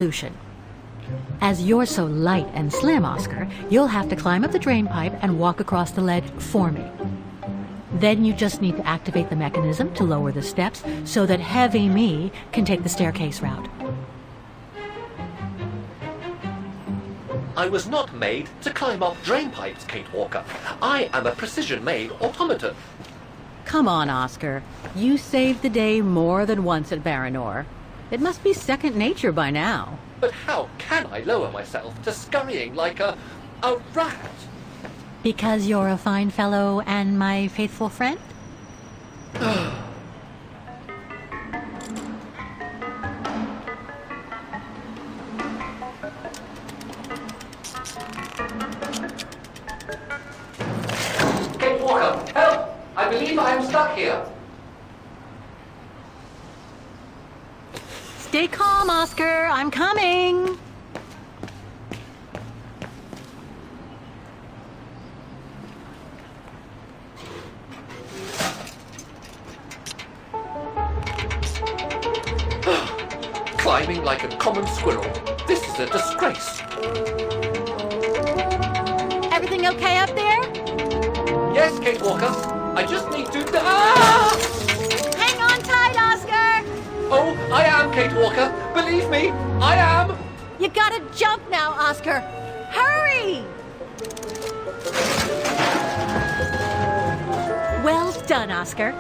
solution. As you're so light and slim, Oscar, you'll have to climb up the drain pipe and walk across the ledge for me. Then you just need to activate the mechanism to lower the steps so that heavy me can take the staircase route. I was not made to climb up drain pipes, Kate Walker. I am a precision-made automaton. Come on, Oscar. You saved the day more than once at Baranor. It must be second nature by now. But how can I lower myself to scurrying like a rat? Because you're a fine fellow and my faithful friend? Kate Walker, help! I believe I am stuck here. Stay calm, Oscar. I'm coming. Climbing like a common squirrel. This is a disgrace. Everything okay up there? Yes, Kate Walker. I just need to... Ah! Hang on tight, Oscar. Oh, I am, Kate Walker. Believe me, I am. You gotta jump now, Oscar. Hurry! Well done, Oscar.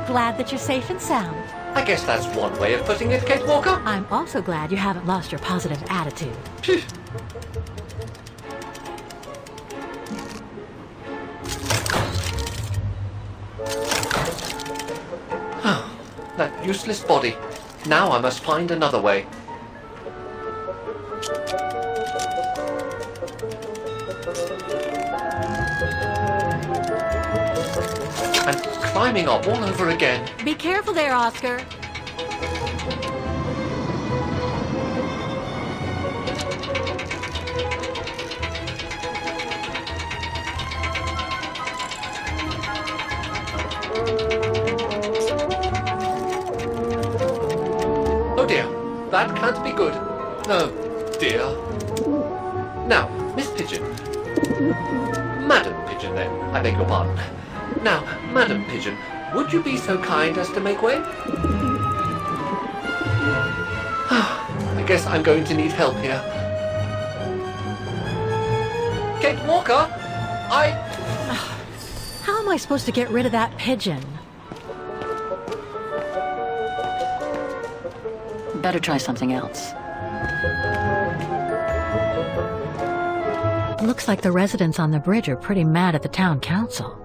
Glad that you're safe and sound. I guess that's one way of putting it, Kate Walker. I'm also glad you haven't lost your positive attitude. Phew. That useless body. Now I must find another way. And climbing up all over again. Be careful there, Oscar. Oh dear, that can't be good. Oh dear. Now, Miss Pigeon. Madam Pigeon then, I beg your pardon. Now, Madam Pigeon, would you be so kind as to make way? I guess I'm going to need help here. Kate Walker, How am I supposed to get rid of that pigeon? Better try something else. Looks like the residents on the bridge are pretty mad at the town council.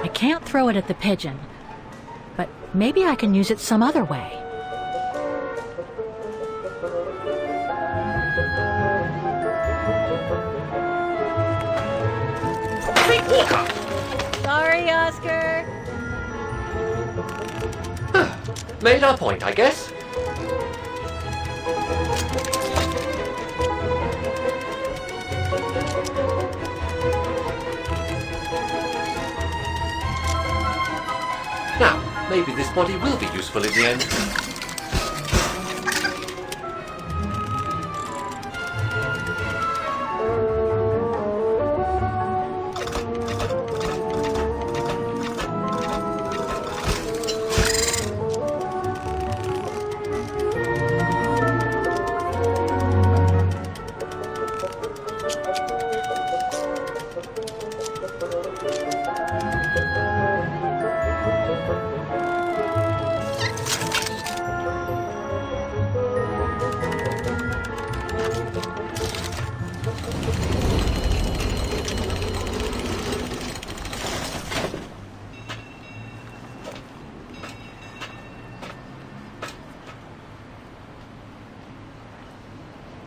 I can't throw it at the pigeon, but maybe I can use it some other way. Kate Walker! Sorry, Oscar. Made our point, I guess. Now, maybe this body will be useful in the end.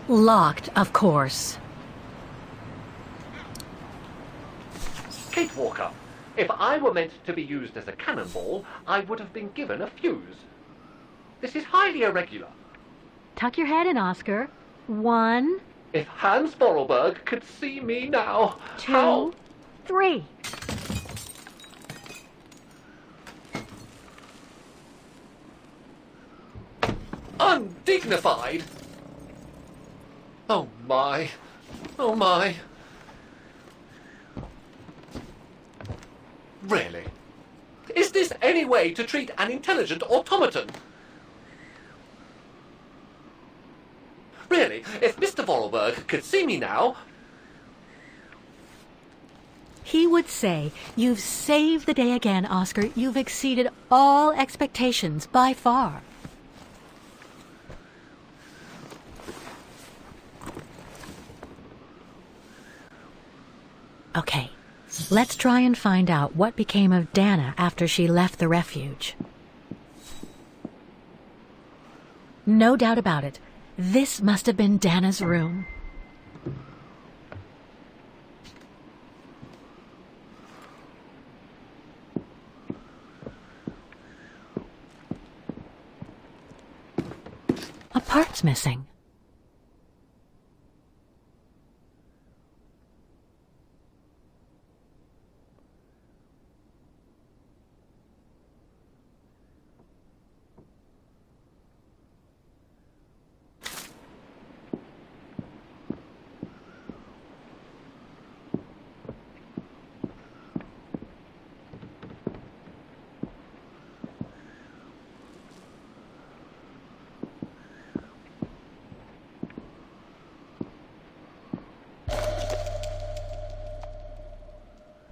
Locked, of course. Kate Walker, if I were meant to be used as a cannonball, I would have been given a fuse. This is highly irregular. Tuck your head in, Oscar. 1, If Hans Vorarlberg could see me now, 2, how... 3. Undignified! Oh my. Oh my. Really? Is this any way to treat an intelligent automaton? Really, if Mr. Vorarlberg could see me now... He would say, "You've saved the day again, Oscar. You've exceeded all expectations by far." Okay, let's try and find out what became of Dana after she left the refuge. No doubt about it, this must have been Dana's room. A part's missing.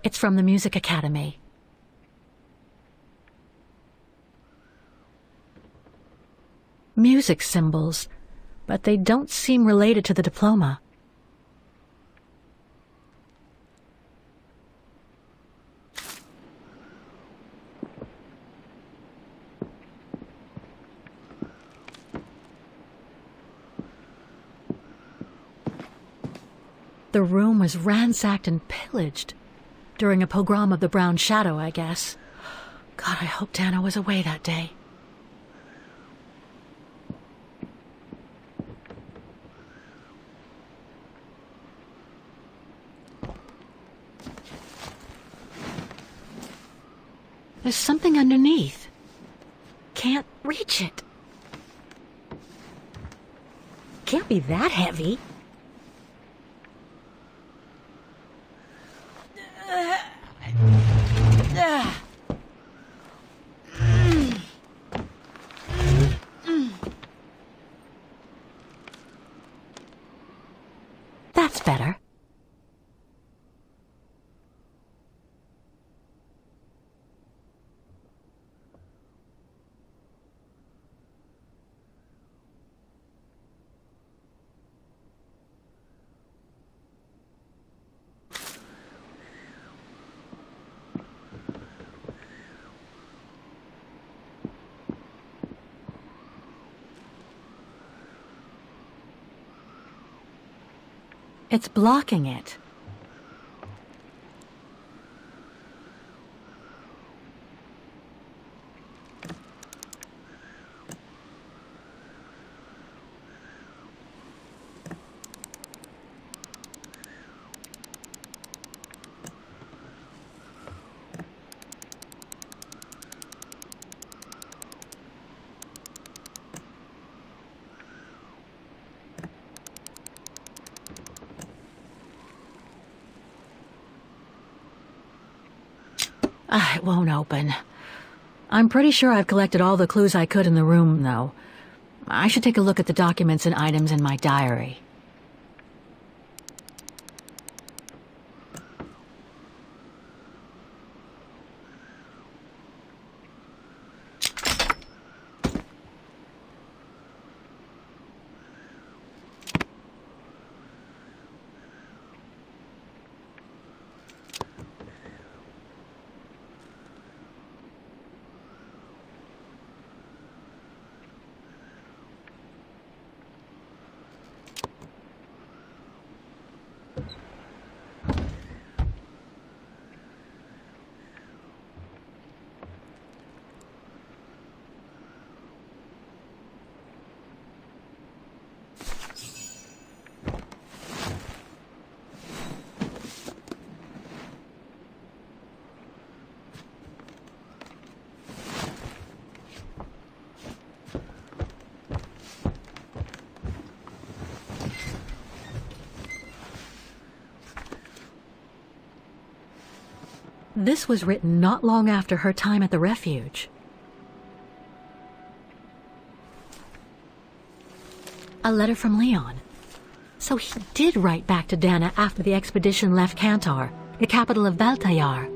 It's from the Music Academy. Music symbols, but they don't seem related to the diploma. The room was ransacked and pillaged. During a pogrom of the Brown Shadow, I guess. God, I hope Dana was away that day. There's something underneath. Can't reach it. Can't be that heavy. That's better. It's blocking it. It won't open. I'm pretty sure I've collected all the clues I could in the room, though. I should take a look at the documents and items in my diary. This was written not long after her time at the refuge. A letter from Leon. So he did write back to Dana after the expedition left Kantar, the capital of Baltayar.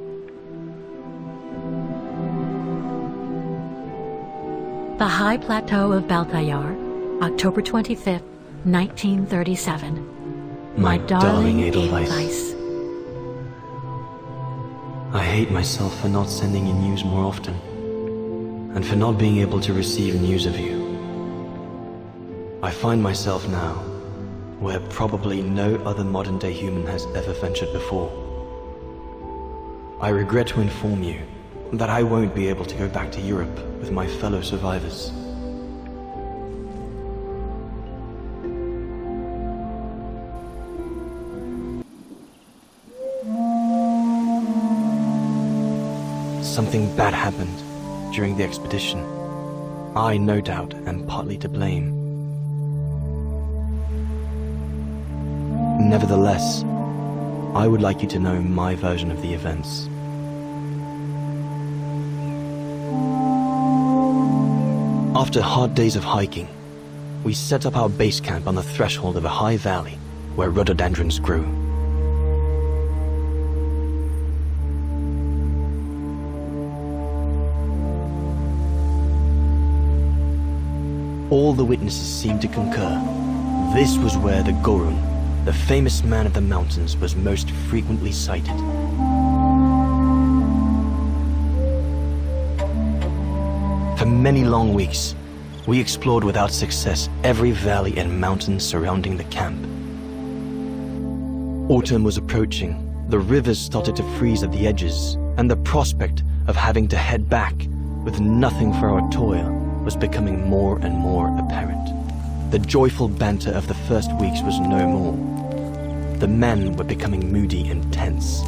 The High Plateau of Baltayar, October 25th, 1937. My darling Edelweiss. I hate myself for not sending you news more often, and for not being able to receive news of you. I find myself now where probably no other modern-day human has ever ventured before. I regret to inform you that I won't be able to go back to Europe with my fellow survivors. Something bad happened during the expedition. I, no doubt, am partly to blame. Nevertheless, I would like you to know my version of the events. After hard days of hiking, we set up our base camp on the threshold of a high valley where rhododendrons grew. All the witnesses seemed to concur. This was where the Gorun, the famous man of the mountains, was most frequently sighted. For many long weeks, we explored without success every valley and mountain surrounding the camp. Autumn was approaching, the rivers started to freeze at the edges, and the prospect of having to head back with nothing for our toil was becoming more and more apparent. The joyful banter of the first weeks was no more. The men were becoming moody and tense.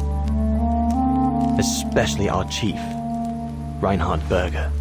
Especially our chief, Reinhard Berger.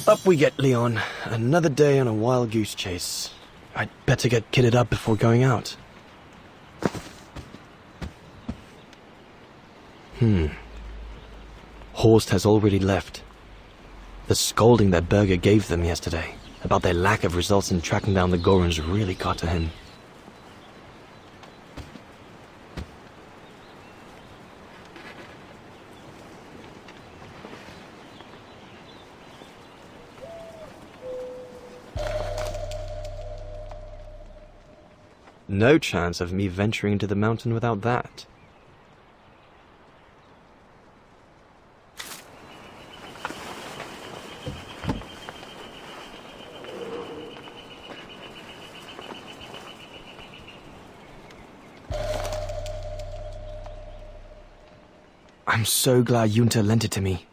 Up we get, Leon. Another day on a wild goose chase. I'd better get kitted up before going out. Horst has already left. The scolding that Berger gave them yesterday about their lack of results in tracking down the Goruns really got to him. No chance of me venturing into the mountain without that. I'm so glad Junta lent it to me.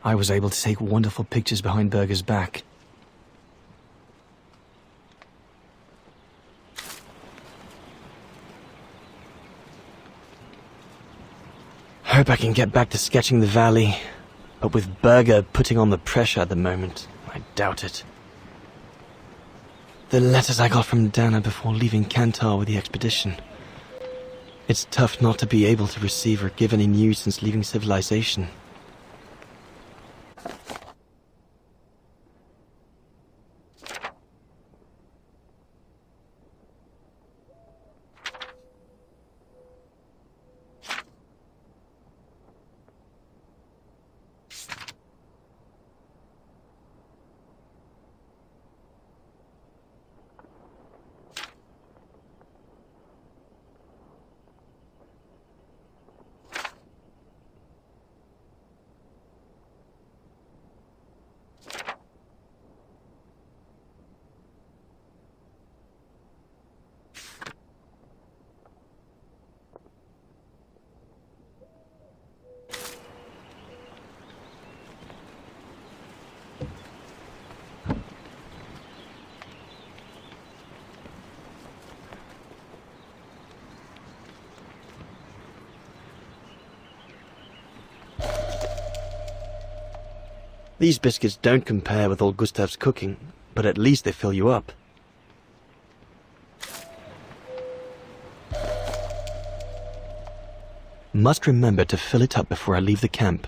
I was able to take wonderful pictures behind Berger's back. Hope I can get back to sketching the valley But with Berger putting on the pressure at the moment, I doubt it. The letters I got from Dana before leaving Kantar with the expedition. It's tough not to be able to receive or give any news since leaving civilization. These biscuits don't compare with old Gustav's cooking, but at least they fill you up. Must remember to fill it up before I leave the camp.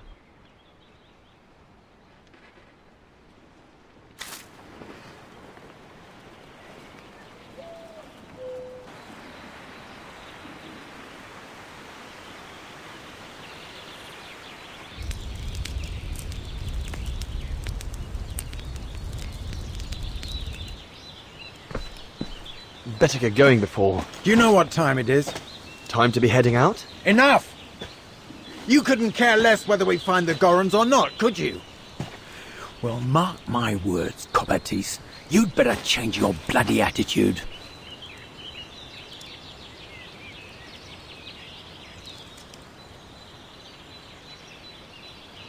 Better get going before... Do you know what time it is? Time to be heading out? Enough! You couldn't care less whether we find the Gorons or not, could you? Well, mark my words, Copperteeth. You'd better change your bloody attitude.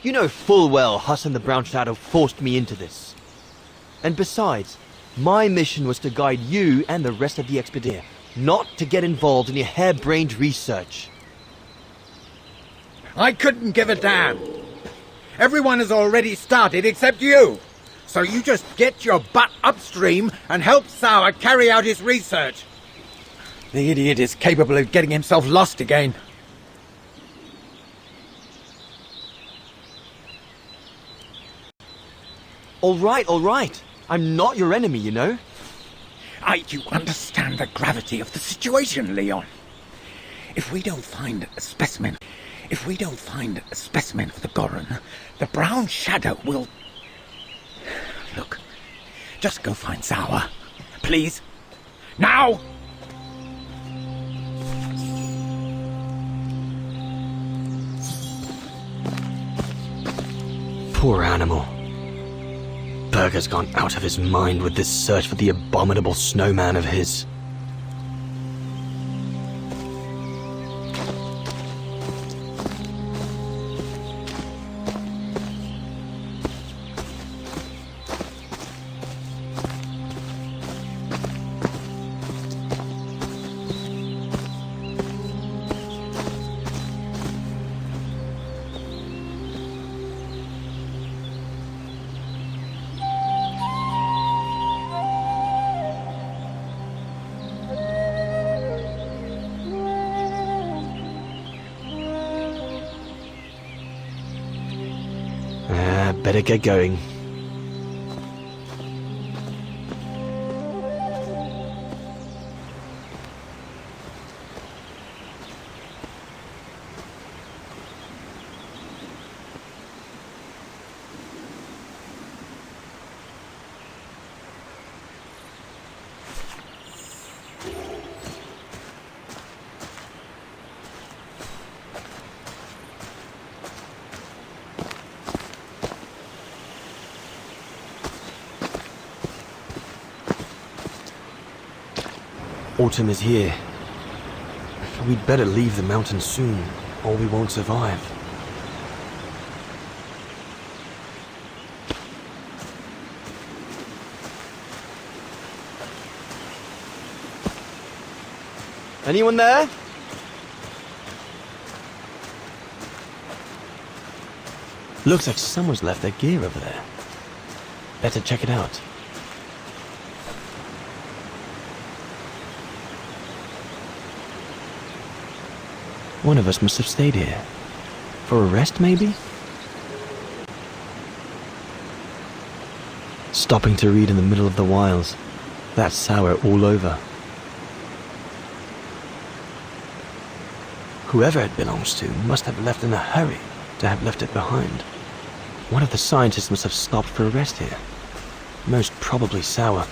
You know full well Huss and the Brown Shadow forced me into this. And besides, my mission was to guide you and the rest of the expedition, not to get involved in your harebrained research. I couldn't give a damn. Everyone has already started except you. So you just get your butt upstream and help Sauer carry out his research. The idiot is capable of getting himself lost again. All right. I'm not your enemy, you know. You understand the gravity of the situation, Leon. If we don't find a specimen for the Goron, the Brown Shadow will... Look, just go find Sauer. Please. Now! Poor animal. Berger's gone out of his mind with this search for the abominable snowman of his. Better get going. Autumn is here. We'd better leave the mountain soon, or we won't survive. Anyone there? Looks like someone's left their gear over there. Better check it out. One of us must have stayed here. For a rest, maybe? Stopping to read in the middle of the wilds. That's sour all over. Whoever it belongs to must have left in a hurry to have left it behind. One of the scientists must have stopped for a rest here. Most probably Sour.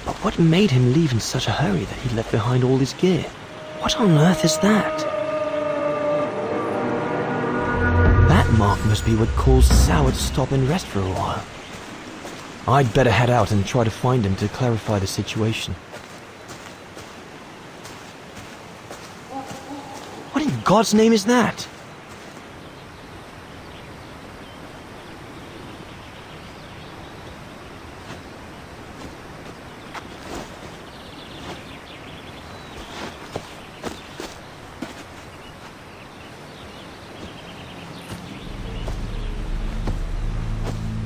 But what made him leave in such a hurry that he left behind all his gear? What on earth is that? That mark must be what caused Sour to stop and rest for a while. I'd better head out and try to find him to clarify the situation. What in God's name is that?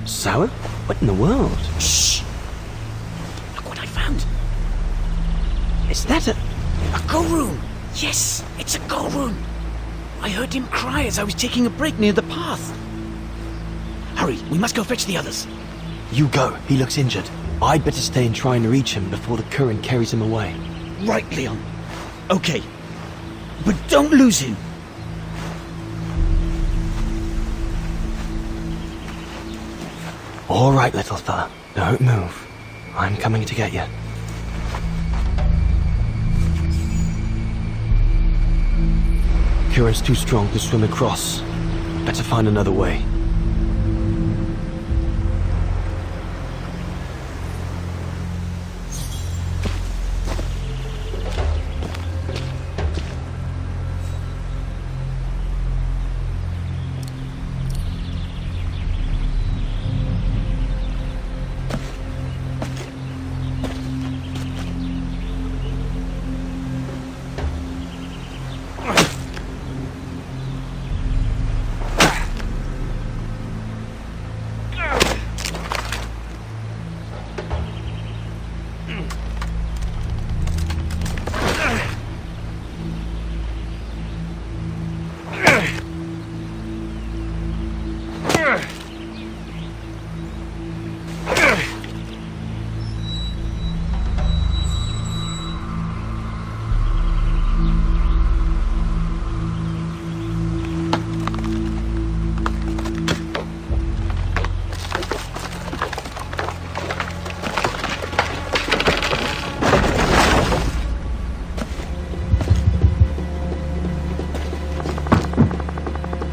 Sour? What in the world? Shh! Look what I found. Is that a... A go room. Yes, it's a go room. I heard him cry as I was taking a break near the path. Hurry, we must go fetch the others. You go. He looks injured. I'd better stay and try and reach him before the current carries him away. Right, Leon. Okay. But don't lose him. All right, little fella. Don't move. I'm coming to get you. Current's too strong to swim across. Better find another way.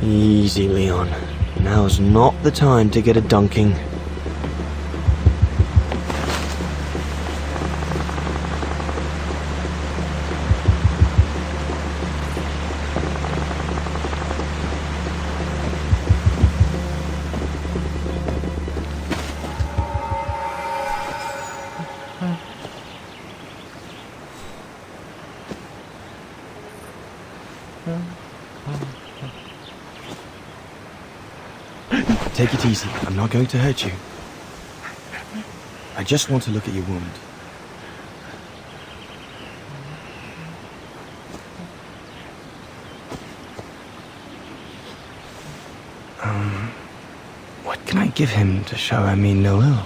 Easy, Leon. Now's not the time to get a dunking. Take it easy. I'm not going to hurt you. I just want to look at your wound. What can I give him to show I mean no ill?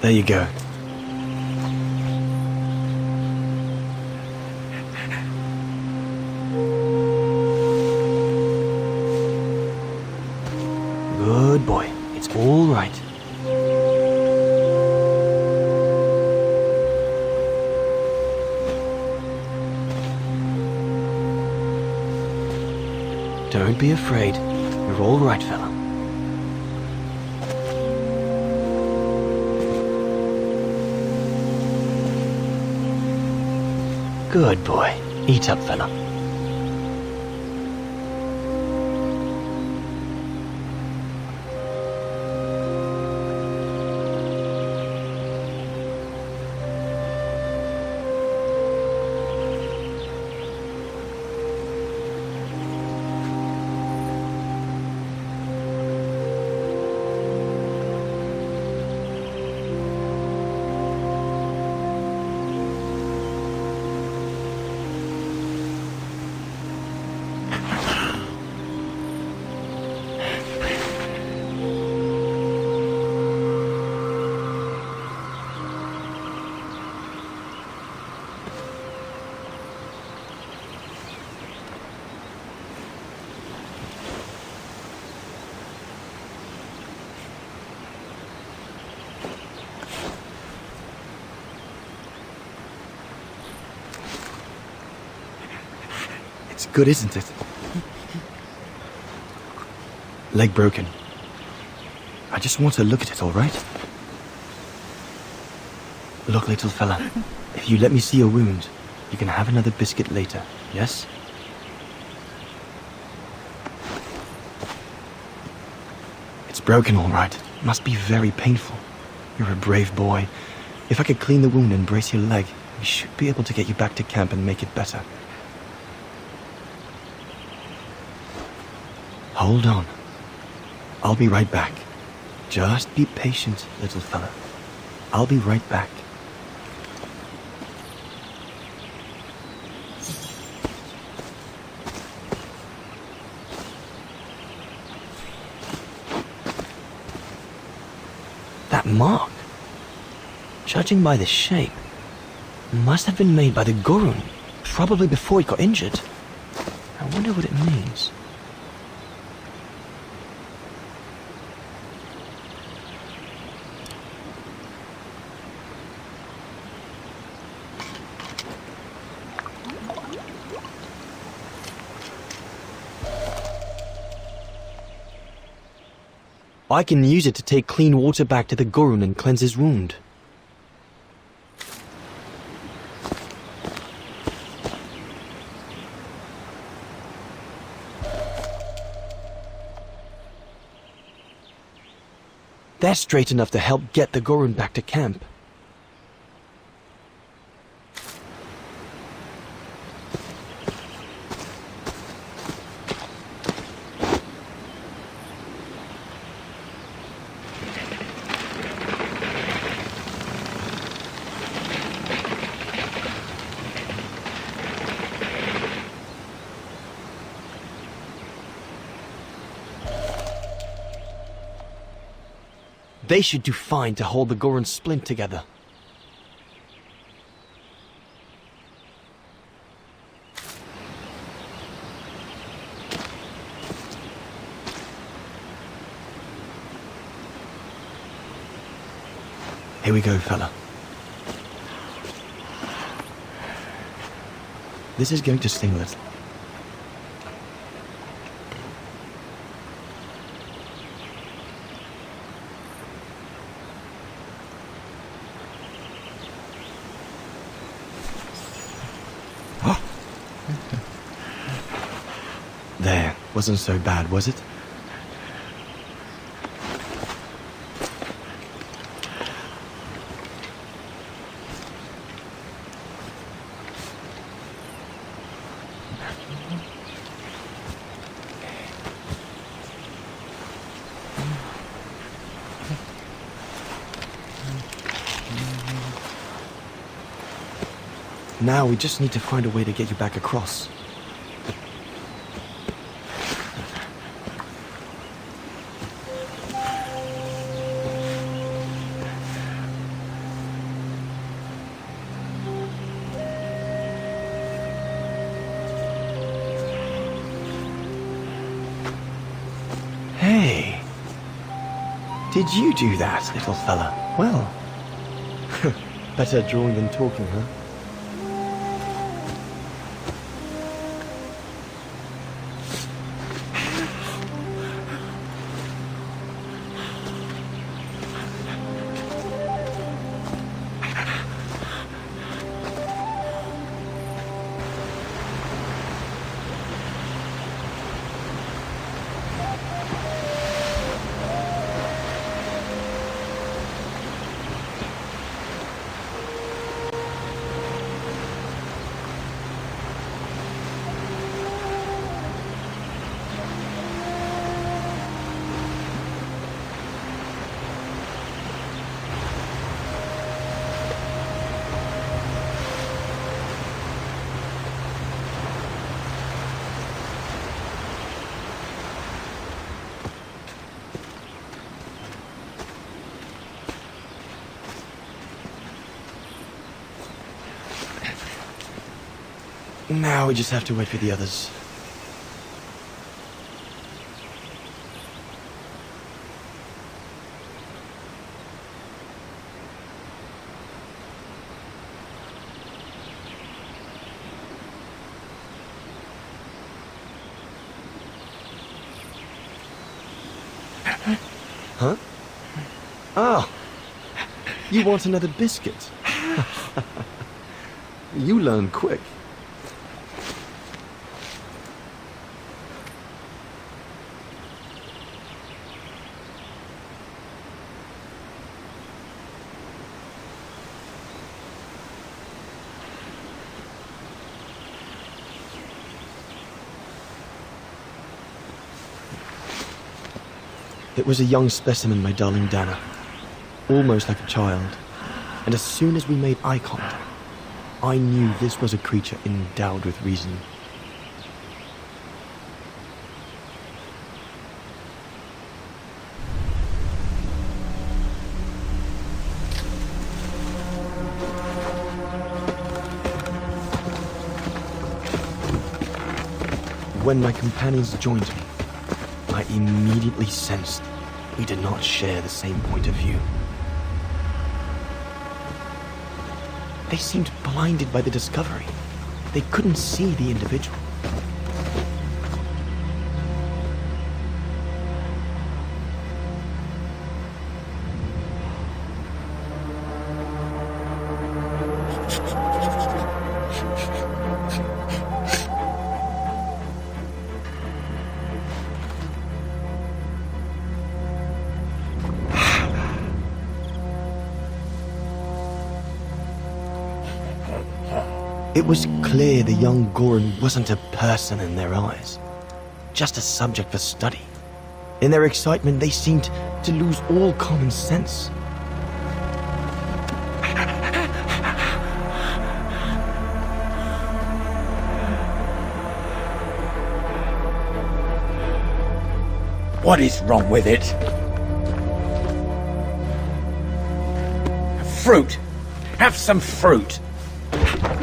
There you go. Good boy. It's all right. Don't be afraid. You're all right, fella. Good boy. Eat up, fella. It's good, isn't it? Leg broken. I just want to look at it, all right? Look, little fella, if you let me see your wound, you can have another biscuit later, yes? It's broken, all right. Must be very painful. You're a brave boy. If I could clean the wound and brace your leg, we should be able to get you back to camp and make it better. Hold on. I'll be right back. Just be patient, little fella. I'll be right back. That mark, judging by the shape, must have been made by the Gorun, probably before he got injured. I wonder what it means. I can use it to take clean water back to the Gorun and cleanse his wound. They're straight enough to help get the Gorun back to camp. They should do fine to hold the Gorun's splint together. Here we go, fella. This is going to sting a little. There, wasn't so bad, was it? Now we just need to find a way to get you back across. Hey, did you do that, little fella? Well, better drawing than talking, huh? Now we just have to wait for the others. Huh? Oh, you want another biscuit? You learn quick. It was a young specimen, my darling Dana. Almost like a child. And as soon as we made eye contact, I knew this was a creature endowed with reason. When my companions joined me, I immediately sensed we did not share the same point of view. They seemed blinded by the discovery. They couldn't see the individual. It was clear the young Goran wasn't a person in their eyes, just a subject for study. In their excitement, they seemed to lose all common sense. What is wrong with it? Fruit! Have some fruit!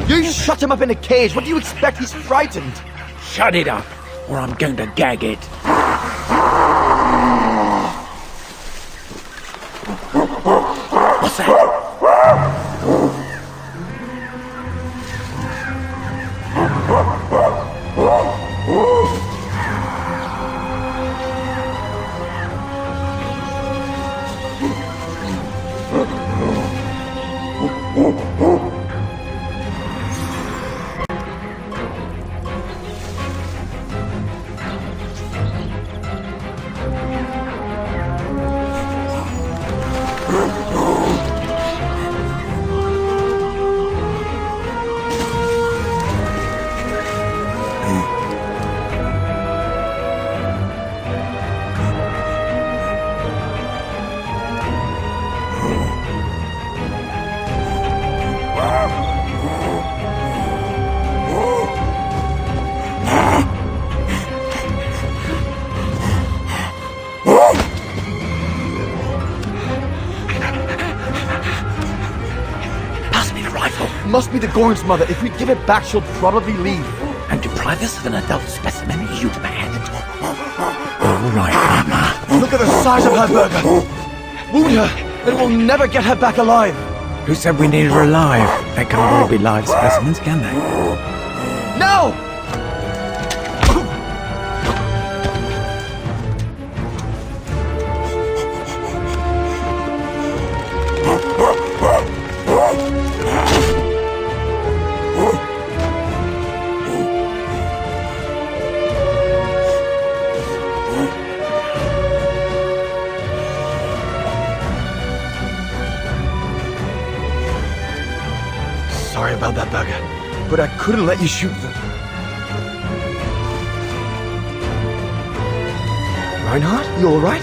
You shut him up in a cage! What do you expect? He's frightened! Shut it up, or I'm going to gag it. What's that? Must be the Goran's mother. If we give it back, she'll probably leave. And deprive us of an adult specimen? You mad? All right, Mama. Look at the size of her burger. Wound her, and we'll never get her back alive. Who said we needed her alive? They can't all be live specimens, can they? No! Sorry about that, Burger, but I couldn't let you shoot them. Reinhardt, you all right?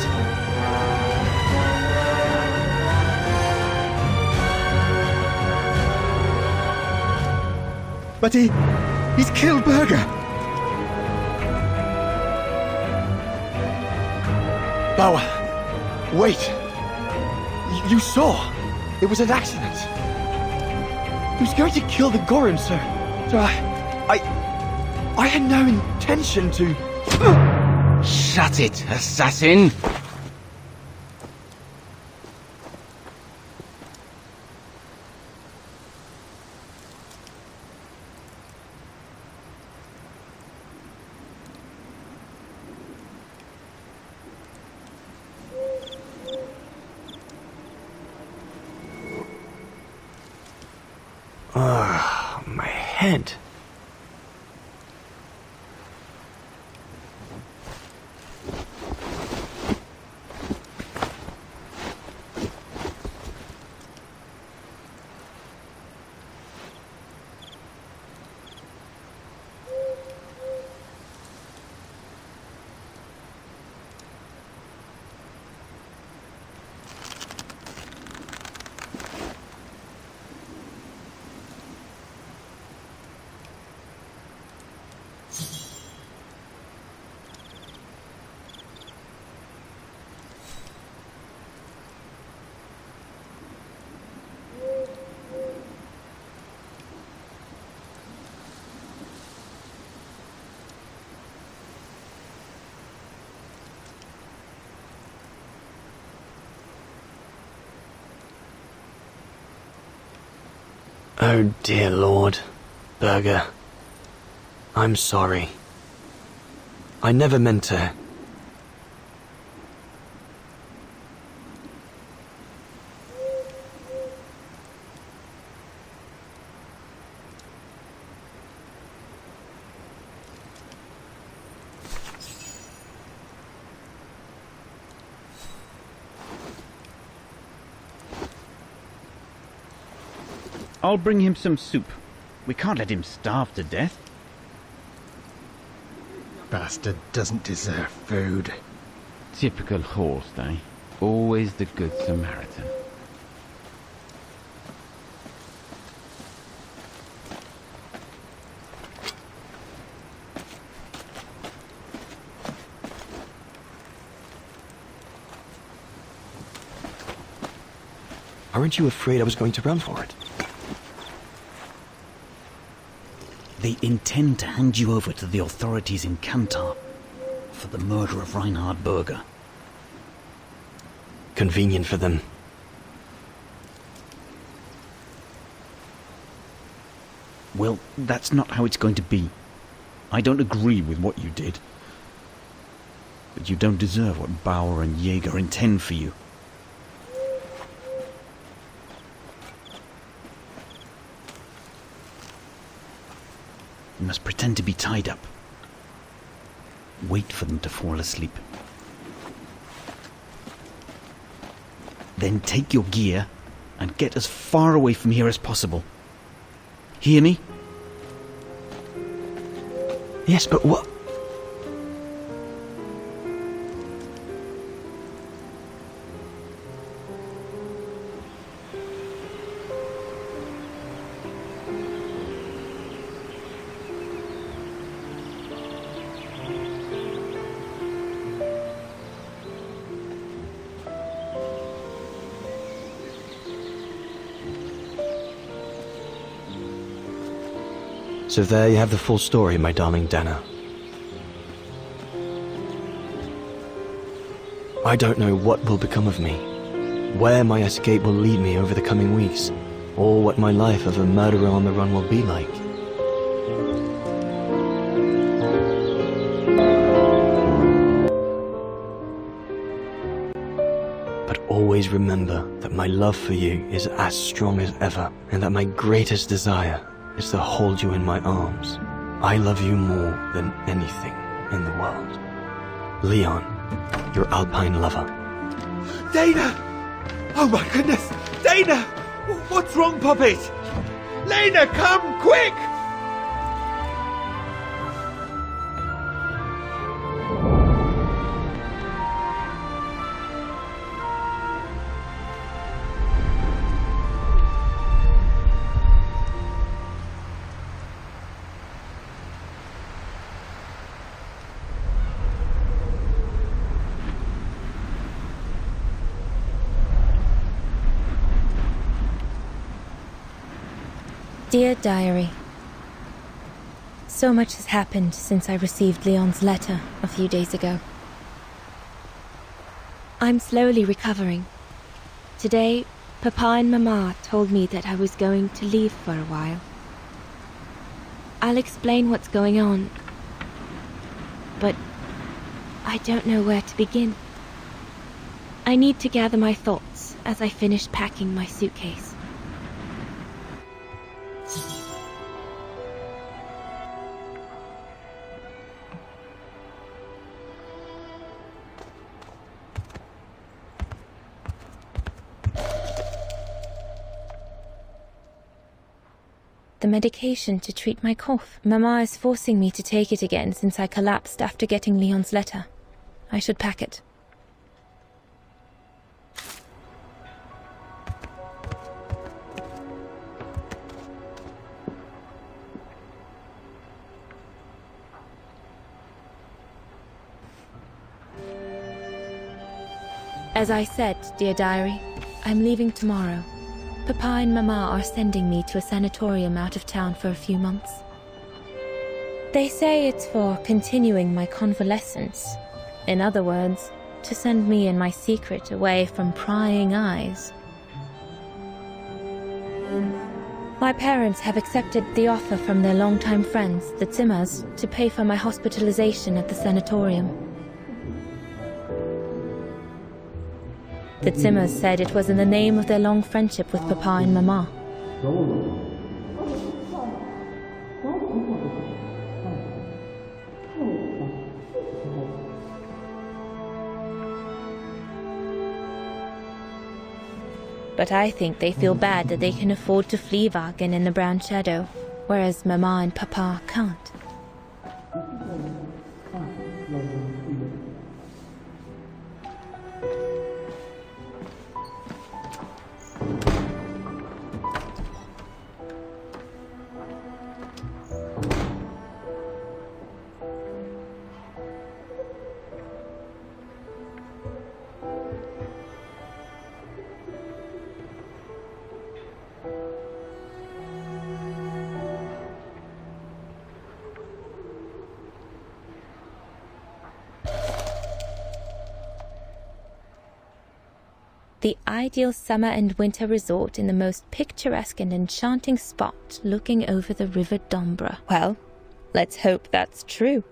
But he's killed Burger. Bauer, wait. You saw. It was an accident. He was going to kill the Goran, sir. So I had no intention to... Shut it, assassin! head. Oh dear Lord, Burger. I'm sorry. I never meant to... I'll bring him some soup. We can't let him starve to death. Bastard doesn't deserve food. Typical horse, eh? Always the good Samaritan. Aren't you afraid I was going to run for it? They intend to hand you over to the authorities in Kantar for the murder of Reinhard Berger. Convenient for them. Well, that's not how it's going to be. I don't agree with what you did. But you don't deserve what Bauer and Jaeger intend for you. You must pretend to be tied up. Wait for them to fall asleep. Then take your gear and get as far away from here as possible. Hear me? Yes, but what... So there you have the full story, my darling Dana. I don't know what will become of me, where my escape will lead me over the coming weeks, or what my life of a murderer on the run will be like. But always remember that my love for you is as strong as ever, and that my greatest desire is to hold you in my arms. I love you more than anything in the world. Leon, your Alpine lover. Dana! Oh my goodness! Dana! What's wrong, Puppet? Lena, come, quick! Dear Diary, so much has happened since I received Leon's letter a few days ago. I'm slowly recovering. Today, Papa and Mama told me that I was going to leave for a while. I'll explain what's going on, but I don't know where to begin. I need to gather my thoughts as I finish packing my suitcase. the medication to treat my cough. Mama is forcing me to take it again since I collapsed after getting Leon's letter. I should pack it. As I said, dear diary, I'm leaving tomorrow. Papa and Mama are sending me to a sanatorium out of town for a few months. They say it's for continuing my convalescence. In other words, to send me and my secret away from prying eyes. My parents have accepted the offer from their longtime friends, the Z.M.Os, to pay for my hospitalization at the sanatorium. The Z.M.Os said it was in the name of their long friendship with Papa and Mama. But I think they feel bad that they can afford to flee Wagen in the Brown Shadow, whereas Mama and Papa can't. The ideal summer and winter resort in the most picturesque and enchanting spot looking over the River Dombra. Well, let's hope that's true.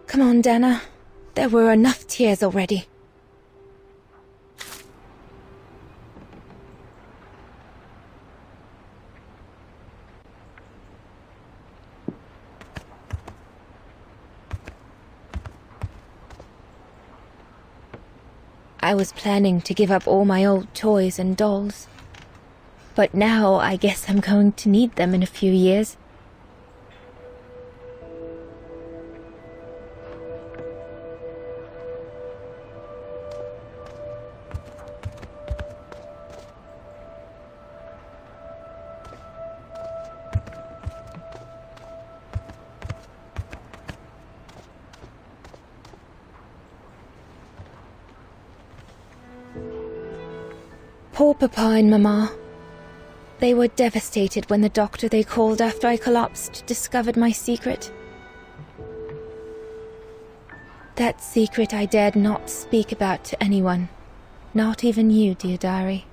Come on, Dana. There were enough tears already. I was planning to give up all my old toys and dolls. But now I guess I'm going to need them in a few years. Poor Papa and Mama. They were devastated when the doctor they called after I collapsed discovered my secret. That secret I dared not speak about to anyone. Not even you, dear diary.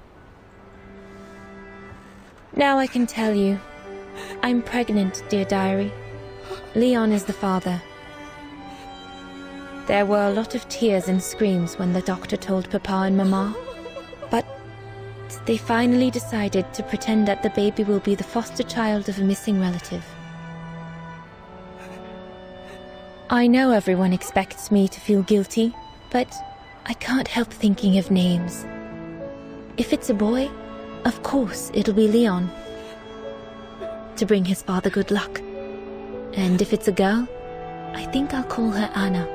Now I can tell you. I'm pregnant, dear diary. Leon is the father. There were a lot of tears and screams when the doctor told Papa and Mama. But they finally decided to pretend that the baby will be the foster child of a missing relative. I know everyone expects me to feel guilty, but I can't help thinking of names. If it's a boy, of course it'll be Leon, to bring his father good luck. And if it's a girl, I think I'll call her Anna.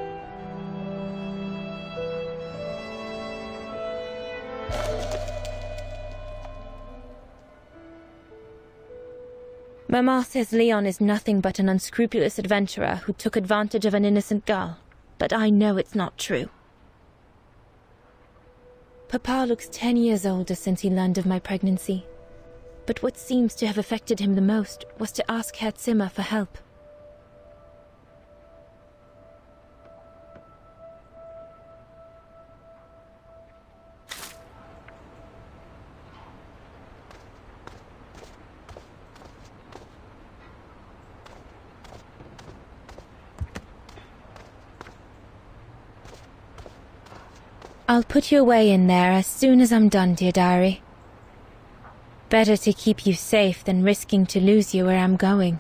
Mama says Leon is nothing but an unscrupulous adventurer who took advantage of an innocent girl, but I know it's not true. Papa looks 10 years older since he learned of my pregnancy, but what seems to have affected him the most was to ask Herr Zimmer for help. I'll put you away in there as soon as I'm done, dear diary. Better to keep you safe than risking to lose you where I'm going.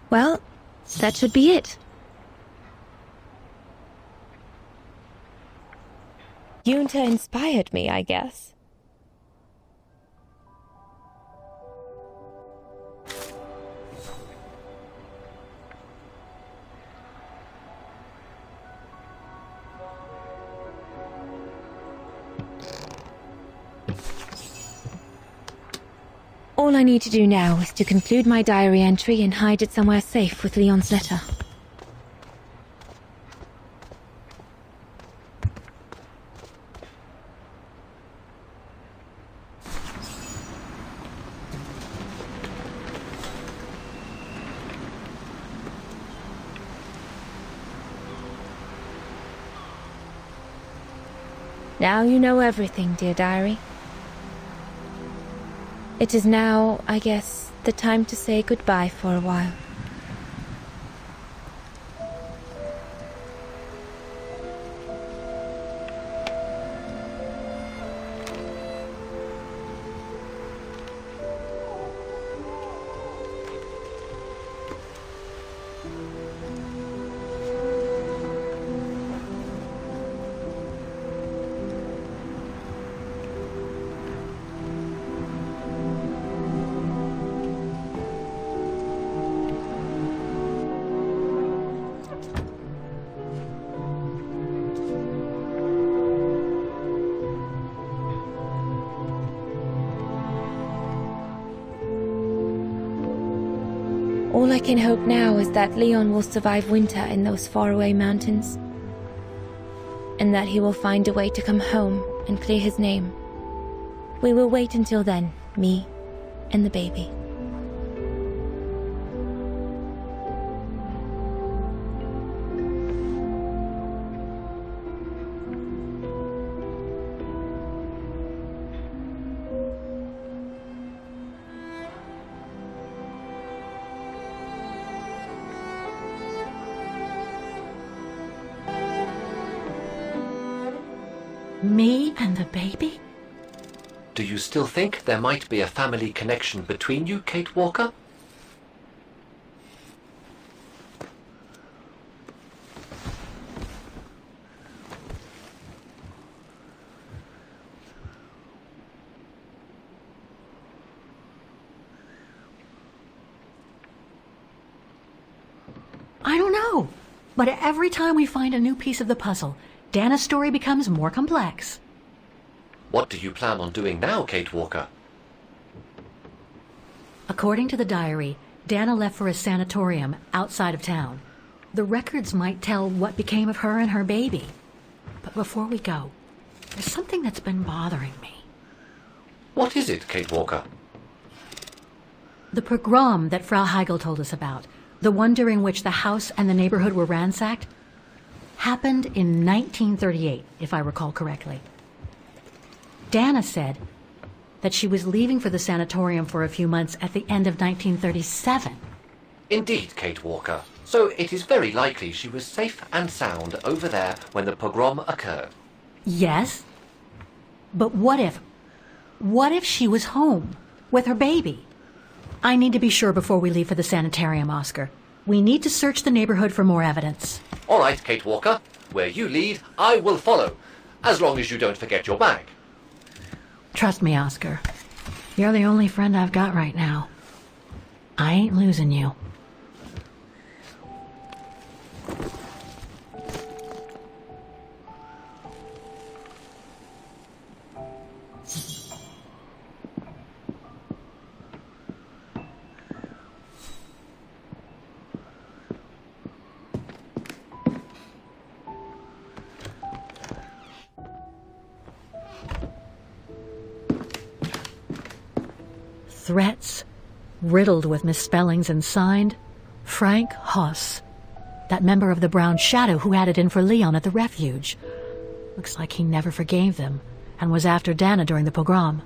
Well, that should be it. Junta inspired me, I guess. All I need to do now is to conclude my diary entry and hide it somewhere safe with Leon's letter. Now you know everything, dear diary. It is now, I guess, the time to say goodbye for a while. All I can hope now is that Leon will survive winter in those faraway mountains, and that he will find a way to come home and clear his name. We will wait until then, me and the baby. Me and the baby? Do you still think there might be a family connection between you, Kate Walker? I don't know. But every time we find a new piece of the puzzle, Dana's story becomes more complex. What do you plan on doing now, Kate Walker? According to the diary, Dana left for a sanatorium outside of town. The records might tell what became of her and her baby. But before we go, there's something that's been bothering me. What is it, Kate Walker? The pogrom that Frau Heigl told us about, the one during which the house and the neighborhood were ransacked, happened in 1938, if I recall correctly. Dana said that she was leaving for the sanatorium for a few months at the end of 1937. Indeed, Kate Walker. So it is very likely she was safe and sound over there when the pogrom occurred. Yes, but what if she was home with her baby? I need to be sure before we leave for the sanitarium, Oscar. We need to search the neighborhood for more evidence. All right, Kate Walker. Where you lead, I will follow, as long as you don't forget your bag. Trust me, Oscar. You're the only friend I've got right now. I ain't losing you. Threats, riddled with misspellings and signed, Frank Hoss, that member of the Brown Shadow who had it in for Leon at the refuge. Looks like he never forgave them and was after Dana during the pogrom.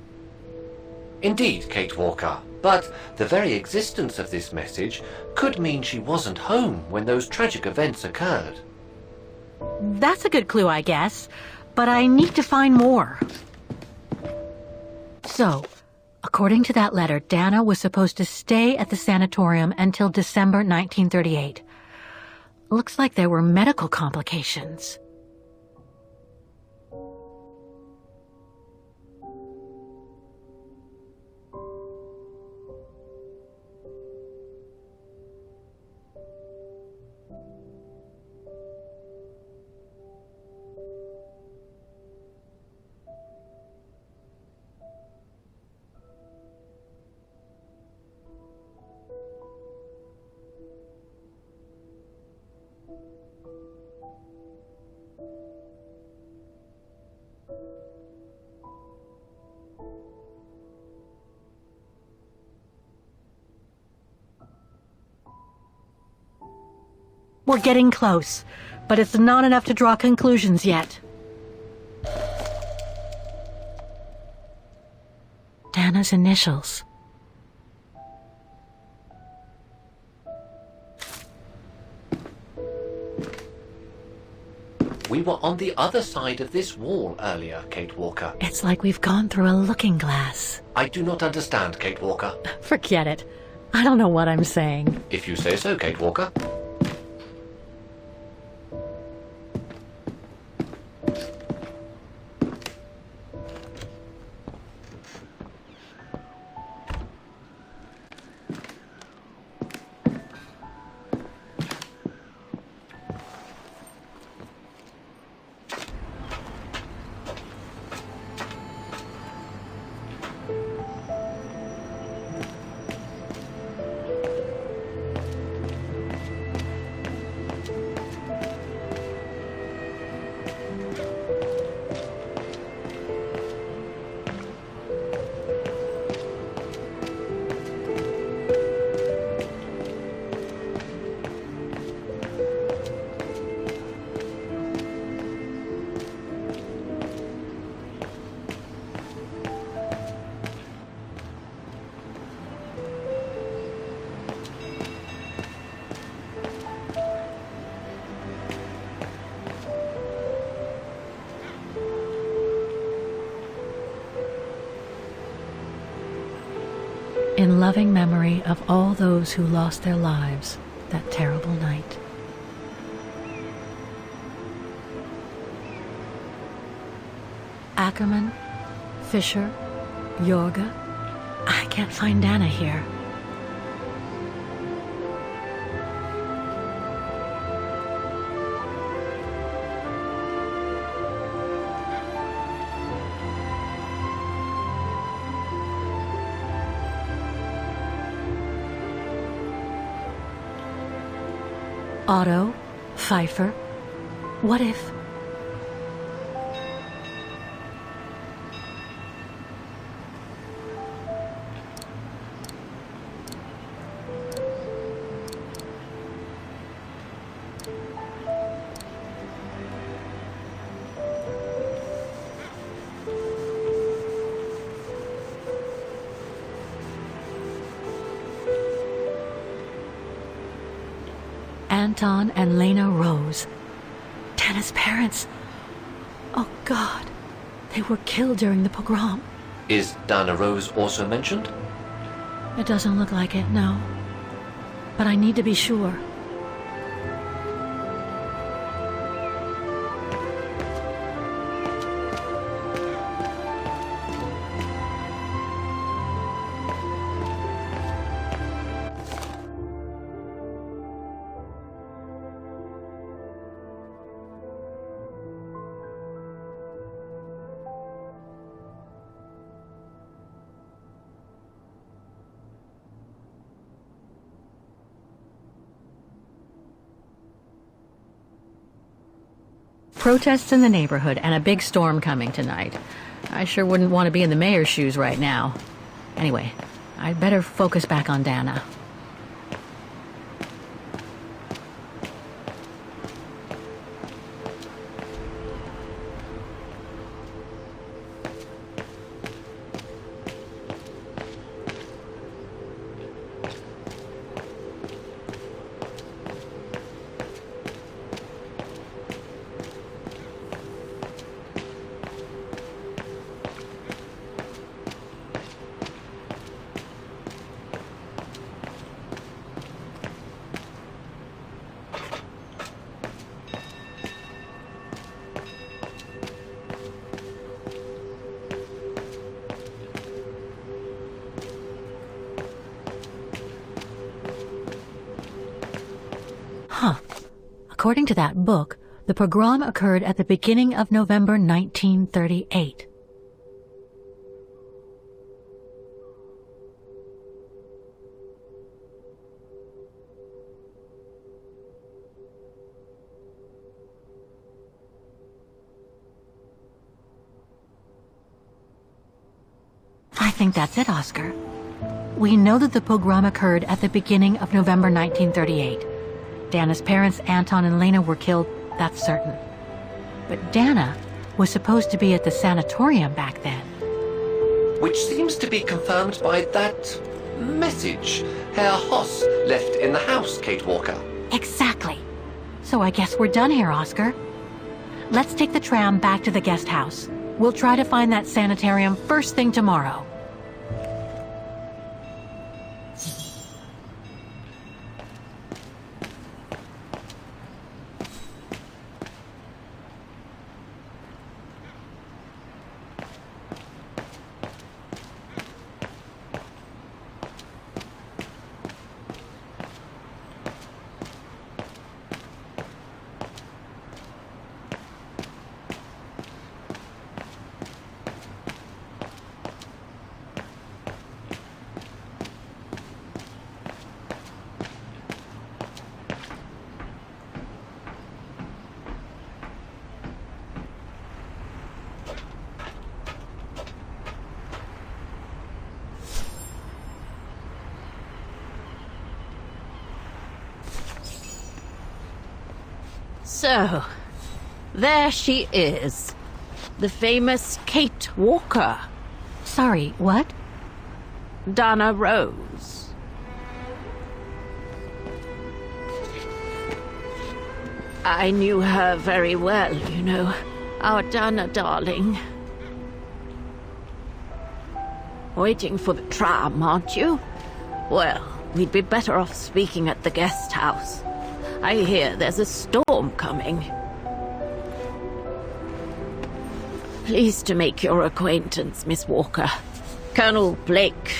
Indeed, Kate Walker. But the very existence of this message could mean she wasn't home when those tragic events occurred. That's a good clue, I guess, but I need to find more. So, According to that letter, Dana was supposed to stay at the sanatorium until December 1938. Looks like there were medical complications. We're getting close, but it's not enough to draw conclusions yet. Dana's initials. We were on the other side of this wall earlier, Kate Walker. It's like we've gone through a looking glass. I do not understand, Kate Walker. Forget it. I don't know what I'm saying. If you say so, Kate Walker. In loving memory of all those who lost their lives that terrible night. Ackerman, Fisher, Yorga. I can't find Dana here. Otto, Pfeiffer. What if... Anton and Lena Rose. Dana's parents. Oh, God. They were killed during the pogrom. Is Dana Rose also mentioned? It doesn't look like it, no. But I need to be sure. Protests in the neighborhood and a big storm coming tonight. I sure wouldn't want to be in the mayor's shoes right now. Anyway, I'd better focus back on Dana. According to that book, the pogrom occurred at the beginning of November 1938. I think that's it, Oscar. We know that the pogrom occurred at the beginning of November 1938. Dana's parents, Anton and Lena, were killed, that's certain. But Dana was supposed to be at the sanatorium back then. Which seems to be confirmed by that message Herr Hoss left in the house, Kate Walker. Exactly. So I guess we're done here, Oscar. Let's take the tram back to the guest house. We'll try to find that sanitarium first thing tomorrow. So, there she is. The famous Kate Walker. Sorry, what? Dana Rose. I knew her very well, you know. Our Dana darling. Waiting for the tram, aren't you? Well, we'd be better off speaking at the guest house. I hear there's a storm coming. Pleased to make your acquaintance, Miss Walker. Colonel Blake.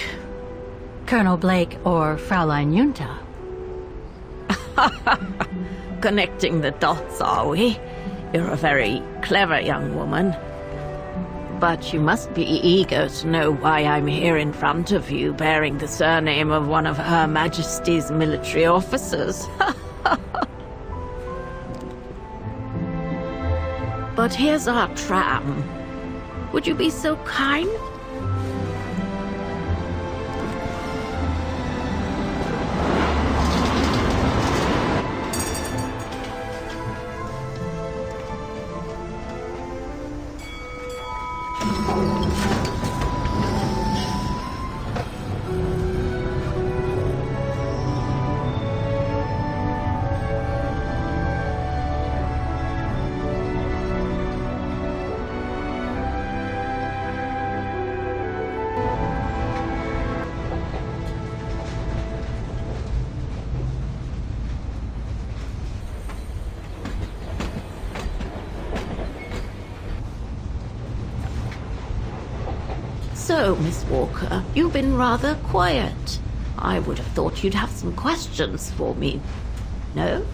Colonel Blake or Fraulein Junta? Connecting the dots, are we? You're a very clever young woman. But you must be eager to know why I'm here in front of you, bearing the surname of one of Her Majesty's military officers. But here's our tram. Would you be so kind? So, Miss Walker, you've been rather quiet. I would have thought you'd have some questions for me. No?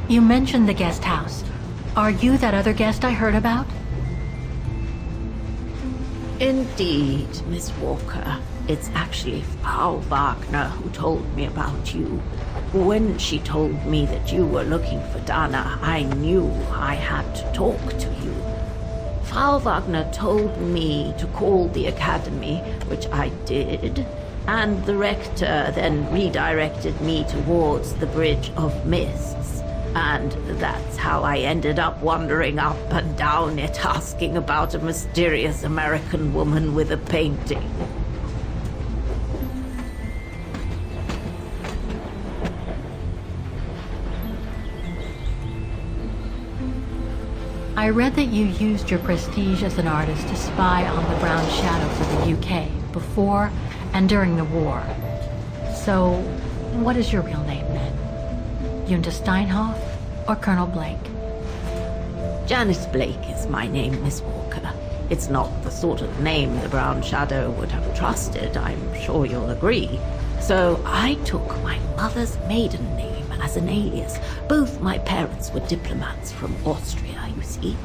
You mentioned the guest house. Are you that other guest I heard about? Indeed, Miss Walker. It's actually Frau Wagner who told me about you. When she told me that you were looking for Dana, I knew I had to talk to you. Frau Wagner told me to call the academy, which I did, and the rector then redirected me towards the Bridge of Mists. And that's how I ended up wandering up and down it, asking about a mysterious American woman with a painting. I read that you used your prestige as an artist to spy on the Brown Shadow for the UK before and during the war. So, what is your real name then? Junta Steinhoff or Colonel Blake? Janice Blake is my name, Miss Walker. It's not the sort of name the Brown Shadow would have trusted, I'm sure you'll agree. So I took my mother's maiden name as an alias. Both my parents were diplomats from Austria, you see.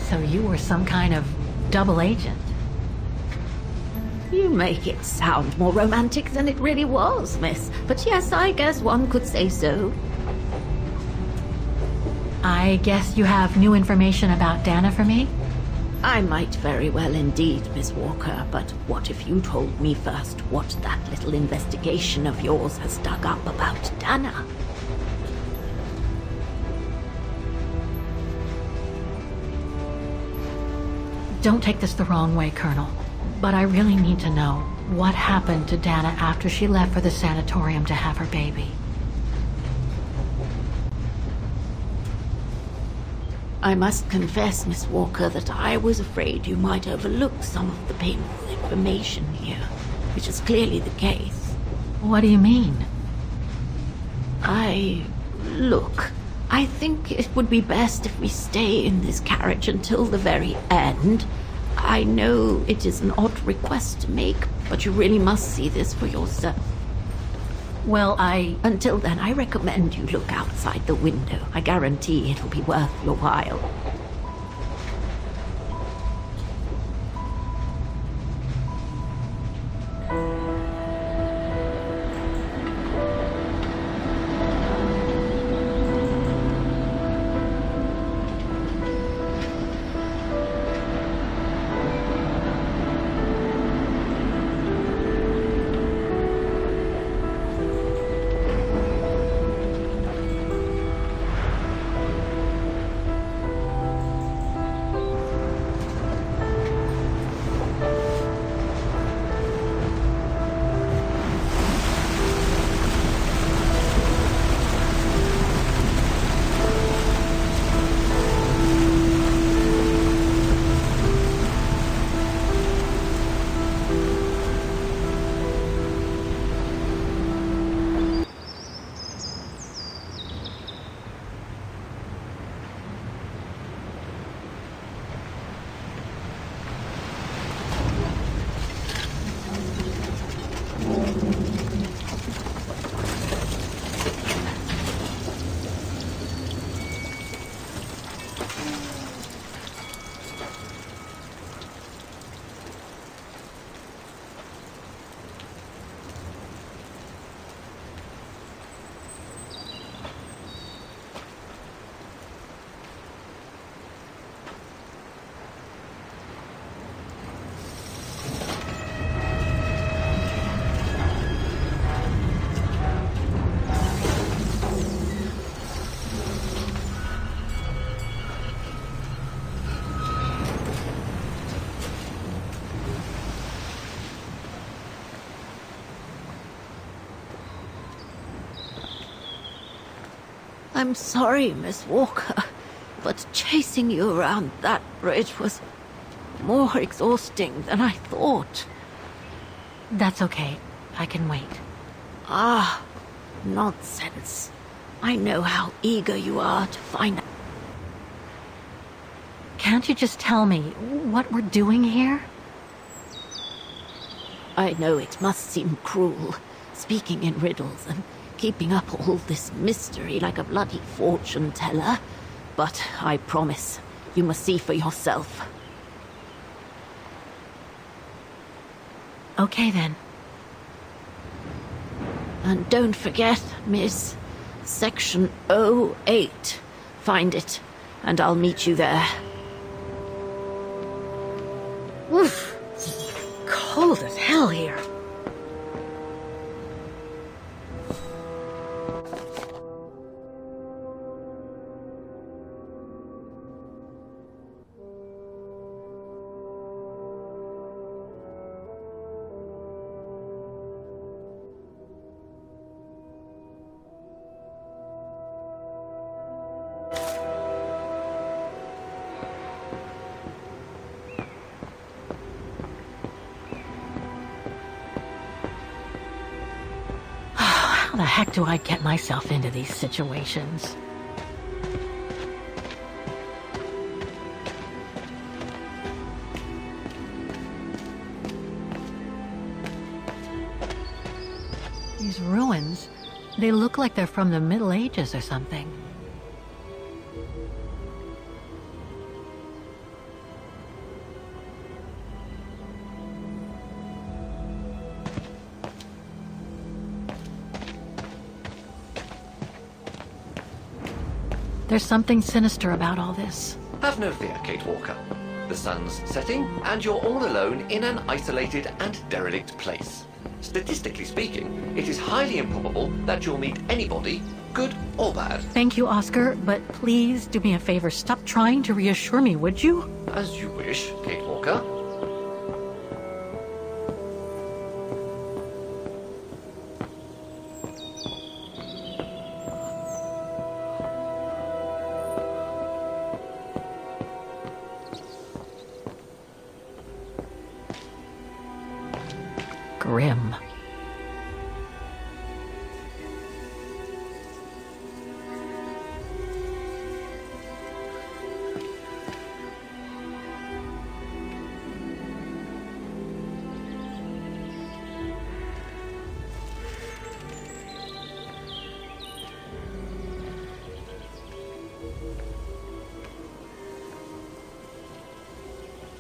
So you were some kind of double agent. You make it sound more romantic than it really was, miss. But yes, I guess one could say so. I guess you have new information about Dana for me? I might very well indeed, Miss Walker, but what if you told me first what that little investigation of yours has dug up about Dana? Don't take this the wrong way, Colonel, but I really need to know what happened to Dana after she left for the sanatorium to have her baby. I must confess, Miss Walker, that I was afraid you might overlook some of the painful information here, which is clearly the case. What do you mean? Look, I think it would be best if we stay in this carriage until the very end. I know it is an odd request to make, but you really must see this for yourself. Well, Until then, I recommend you look outside the window. I guarantee it'll be worth your while. I'm sorry, Miss Walker, but chasing you around that bridge was more exhausting than I thought. That's okay. I can wait. Ah, nonsense. I know how eager you are to find out. Can't you just tell me what we're doing here? I know it must seem cruel, speaking in riddles and keeping up all this mystery like a bloody fortune teller, but I promise you must see for yourself. Okay then. And don't forget, Miss, Section 08. Find it, and I'll meet you there. Oof. Cold as hell here. How the heck do I get myself into these situations? These ruins, they look like they're from the Middle Ages or something. There's something sinister about all this. Have no fear, Kate Walker. The sun's setting, and you're all alone in an isolated and derelict place. Statistically speaking, it is highly improbable that you'll meet anybody, good or bad. Thank you, Oscar, but please do me a favor. Stop trying to reassure me, would you? As you wish, Kate Walker. Grim.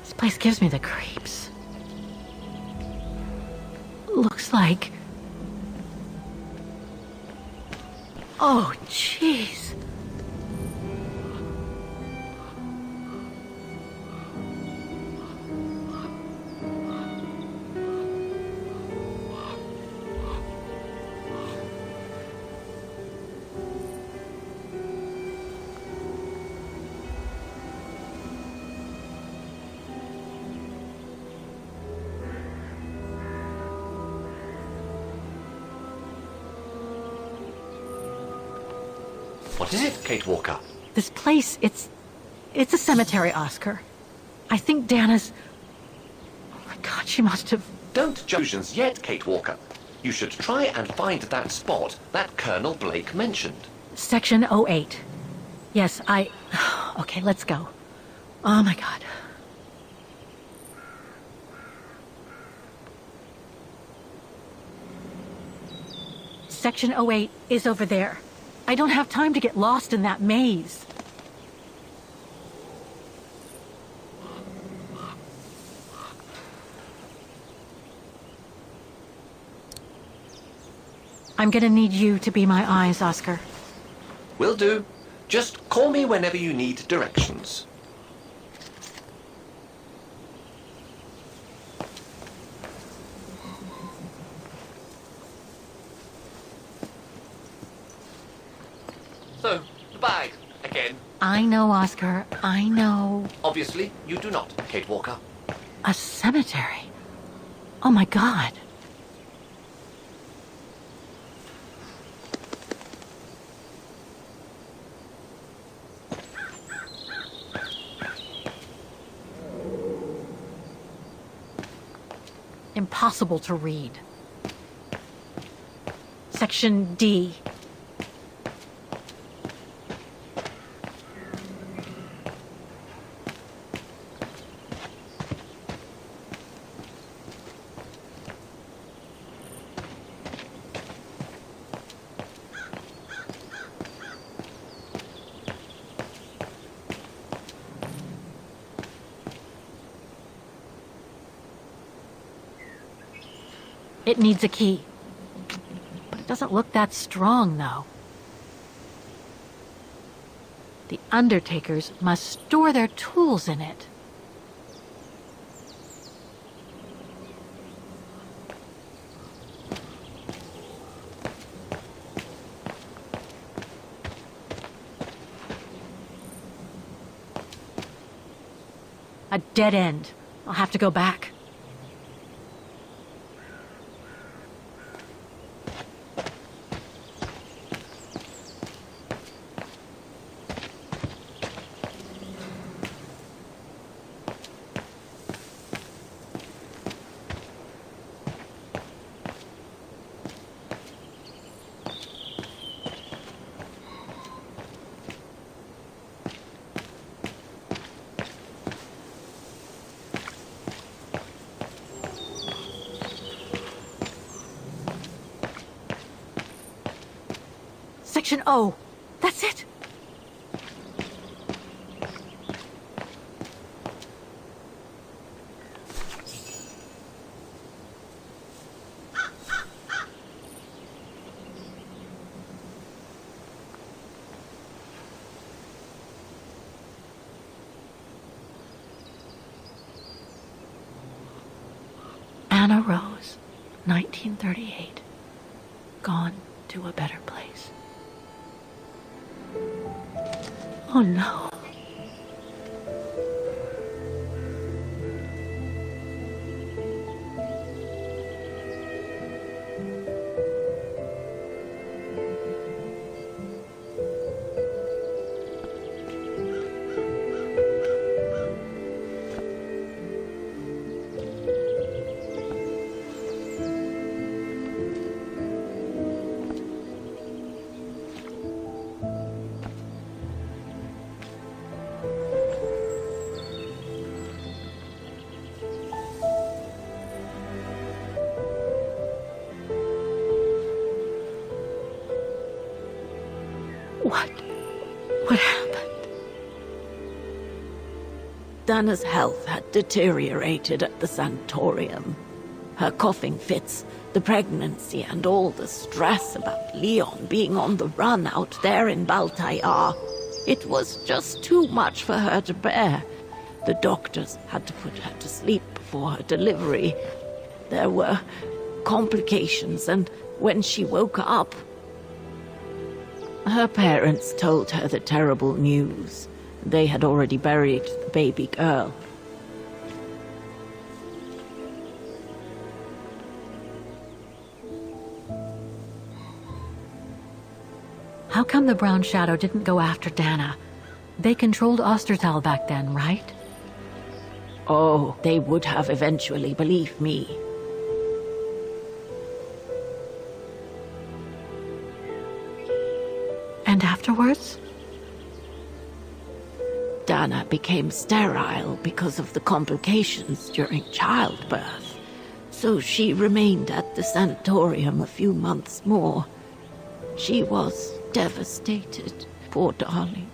This place gives me the creeps. Looks like... Oh, jeez. What is it, Kate Walker? This place, it's a cemetery, Oscar. I think Dana's... Oh my God, she must have... Don't judge yet, Kate Walker. You should try and find that spot that Colonel Blake mentioned. Section 08. Yes, Okay, let's go. Oh my God. Section 08 is over there. I don't have time to get lost in that maze. I'm gonna need you to be my eyes, Oscar. Will do. Just call me whenever you need directions. So, the bag, again. I know, Oscar. I know. Obviously, you do not, Kate Walker. A cemetery? Oh my God. Impossible to read. Section D. It needs a key. But it doesn't look that strong, though. The undertakers must store their tools in it. A dead end. I'll have to go back. H&O. That's it. Anna Rose, 1938. Gone to a better place. Oh no. What happened? Dana's health had deteriorated at the sanatorium. Her coughing fits, the pregnancy, and all the stress about Leon being on the run out there in Baltayar. It was just too much for her to bear. The doctors had to put her to sleep before her delivery. There were complications, and when she woke up, her parents told her the terrible news. They had already buried the baby girl. How come the Brown Shadow didn't go after Dana? They controlled Ostertal back then, right? Oh, they would have eventually, believe me. And afterwards? Dana became sterile because of the complications during childbirth. So she remained at the sanatorium a few months more. She was devastated, poor darling.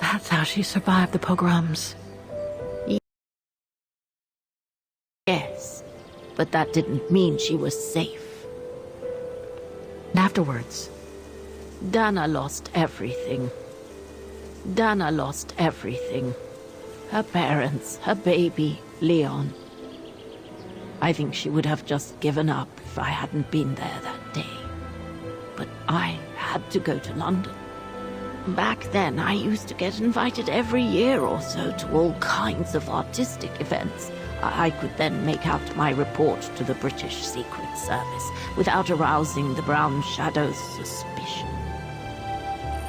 That's how she survived the pogroms. Yes, but that didn't mean she was safe. And afterwards? Dana lost everything. Dana lost everything. Her parents, her baby, Leon. I think she would have just given up if I hadn't been there that day. But I had to go to London. Back then, I used to get invited every year or so to all kinds of artistic events. I could then make out my report to the British Secret Service without arousing the Brown Shadow's suspicion.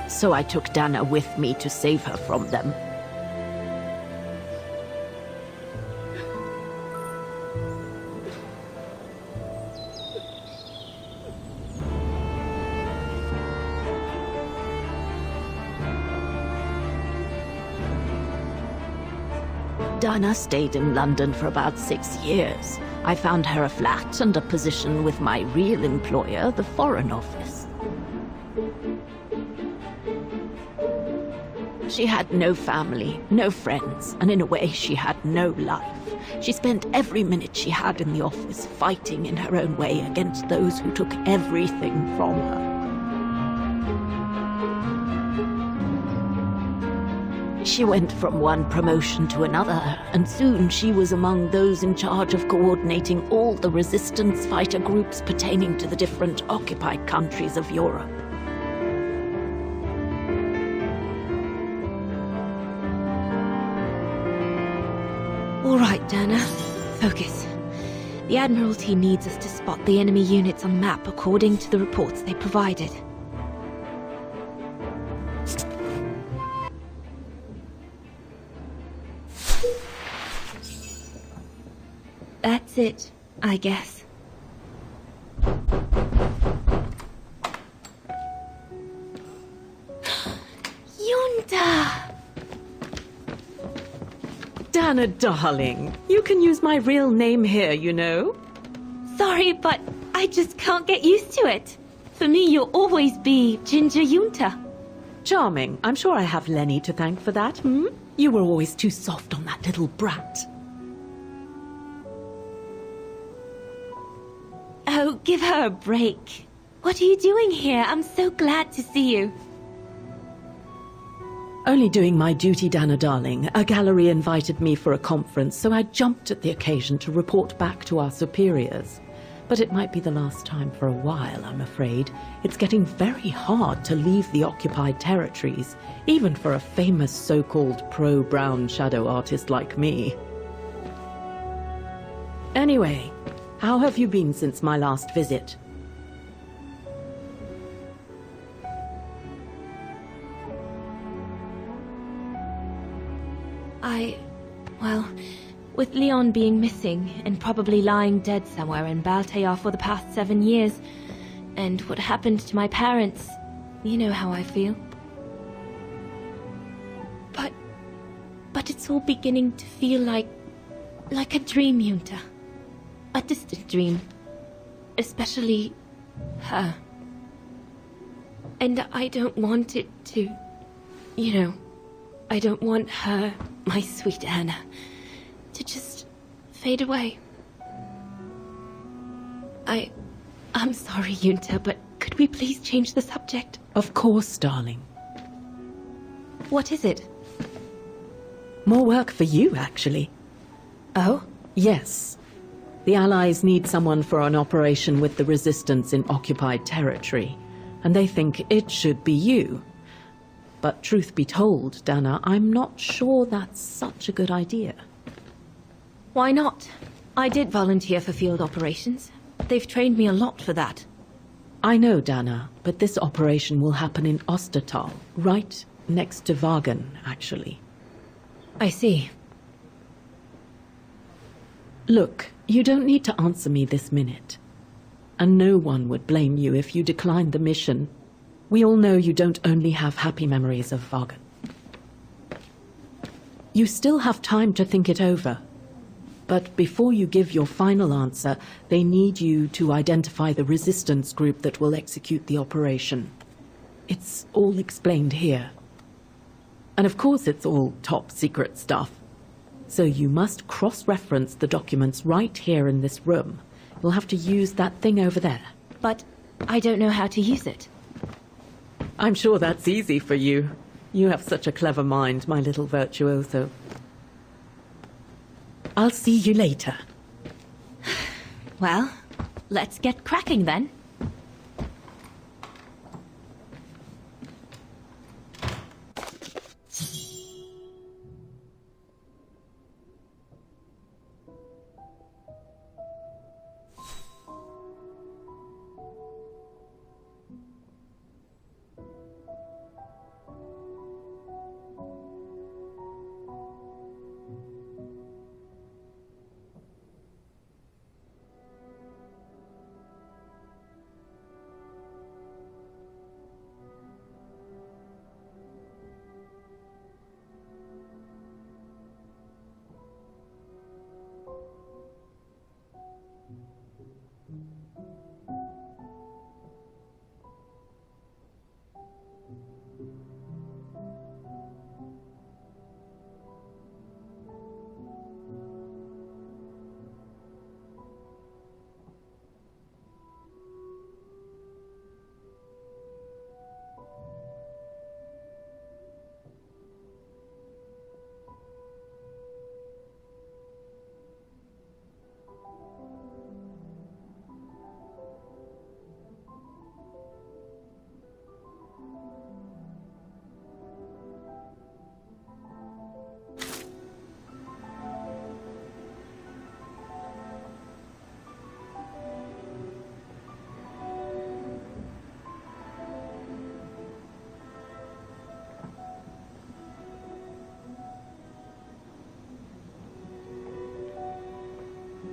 So I took Dana with me to save her from them. Dana stayed in London for about 6 years. I found her a flat and a position with my real employer, the Foreign Office. She had no family, no friends, and in a way she had no life. She spent every minute she had in the office fighting in her own way against those who took everything from her. She went from one promotion to another, and soon she was among those in charge of coordinating all the resistance fighter groups pertaining to the different occupied countries of Europe. All right, Dana. Focus. The Admiralty needs us to spot the enemy units on the map according to the reports they provided. That's it, I guess. Yunda! Dana, darling, you can use my real name here, you know. Sorry, but I just can't get used to it. For me, you'll always be Ginger Yunta. Charming. I'm sure I have Lenny to thank for that, hmm? You were always too soft on that little brat. Oh, give her a break. What are you doing here? I'm so glad to see you. Only doing my duty, Dana darling. A gallery invited me for a conference, so I jumped at the occasion to report back to our superiors. But it might be the last time for a while, I'm afraid. It's getting very hard to leave the occupied territories, even for a famous so-called pro-brown shadow artist like me. Anyway, how have you been since my last visit? Well, with Leon being missing and probably lying dead somewhere in Baltear for the past 7 years, and what happened to my parents, you know how I feel. But it's all beginning to feel like a dream, Yunta. A distant dream. Especially her. And I don't want it to, I don't want her, my sweet Anna, to just fade away. I'm sorry, Yunta, but could we please change the subject? Of course, darling. What is it? More work for you, actually. Oh? Yes. The Allies need someone for an operation with the Resistance in occupied territory, and they think it should be you. But truth be told, Dana, I'm not sure that's such a good idea. Why not? I did volunteer for field operations. They've trained me a lot for that. I know, Dana, but this operation will happen in Ostertal, right next to Wagen, actually. I see. Look, you don't need to answer me this minute. And no one would blame you if you declined the mission. We all know you don't only have happy memories of Wagen. You still have time to think it over. But before you give your final answer, they need you to identify the resistance group that will execute the operation. It's all explained here. And of course it's all top secret stuff. So you must cross-reference the documents right here in this room. You'll have to use that thing over there. But I don't know how to use it. I'm sure that's easy for you. You have such a clever mind, my little virtuoso. I'll see you later. Well, let's get cracking then.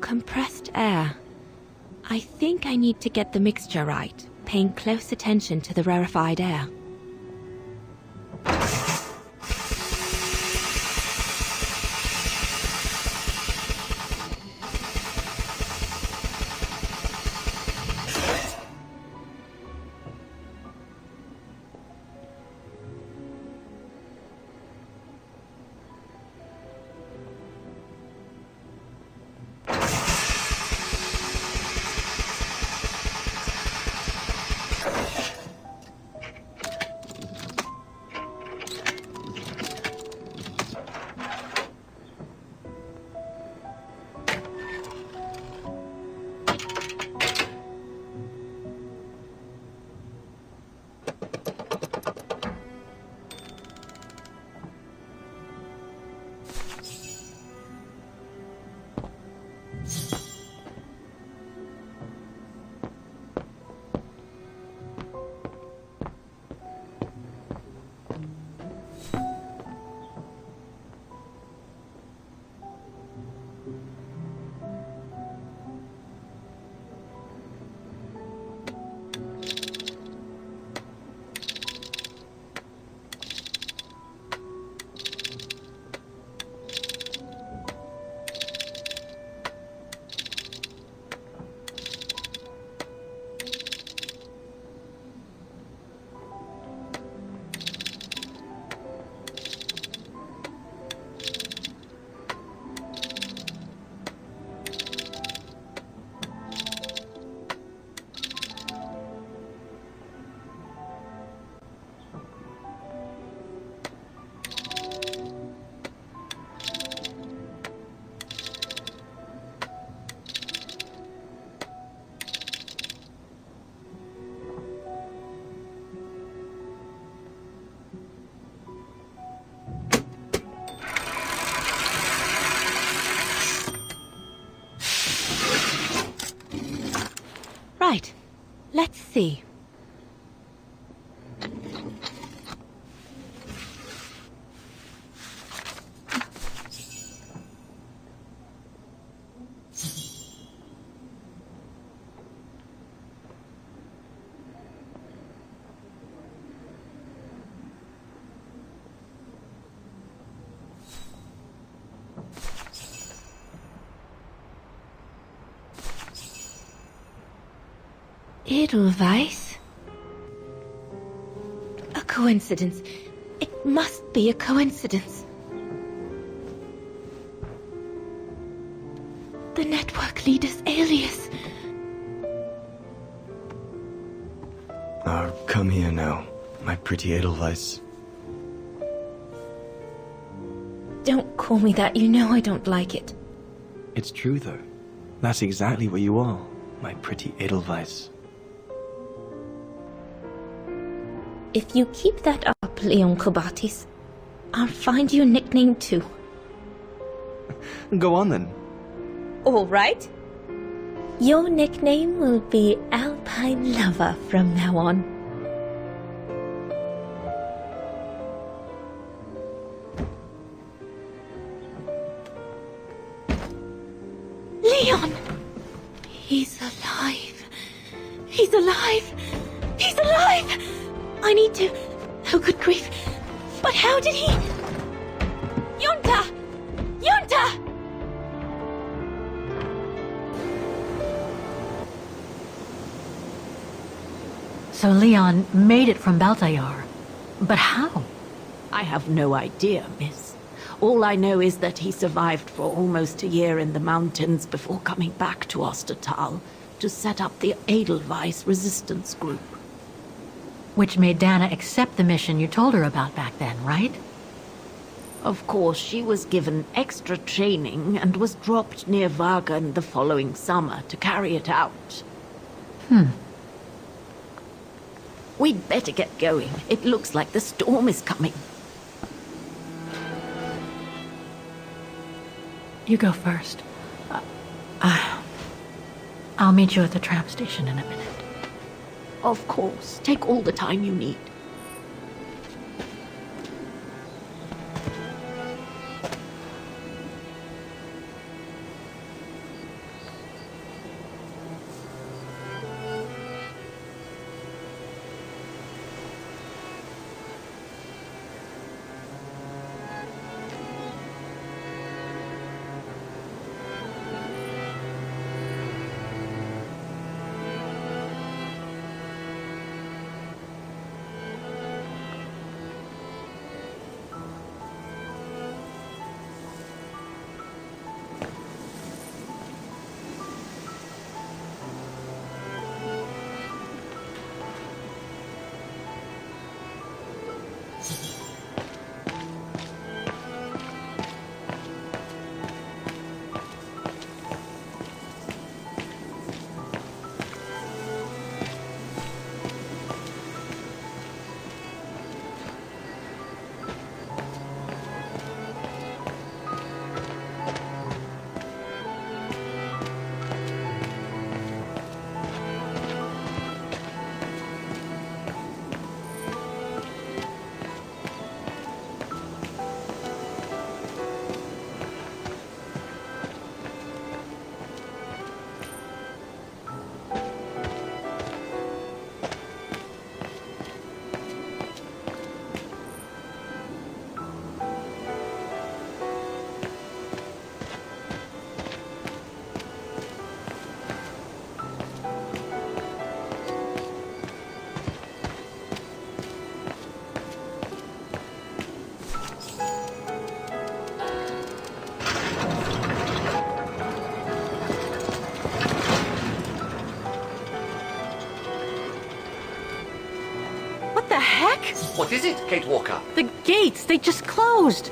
Compressed air. I think I need to get the mixture right, paying close attention to the rarefied air. see. Edelweiss? A coincidence. It must be a coincidence. The network leader's alias. Oh, come here now, my pretty Edelweiss. Don't call me that, you know I don't like it. It's true, though. That's exactly what you are, my pretty Edelweiss. If you keep that up, Leon Kobatis, I'll find you a nickname too. Go on then. All right. Your nickname will be Alpine Lover from now on. Leon! He's alive. He's alive. He's alive! I need to... Oh, good grief. But how did he... Yunta! Yunta! So Leon made it from Baltayar. But how? I have no idea, miss. All I know is that he survived for almost a year in the mountains before coming back to Ostertal to set up the Edelweiss resistance group. Which made Dana accept the mission you told her about back then, right? Of course, she was given extra training and was dropped near Vagan the following summer to carry it out. We'd better get going. It looks like the storm is coming. You go first. I'll meet you at the tram station in a minute. Of course. Take all the time you need. What is it, Kate Walker? The gates, they just closed.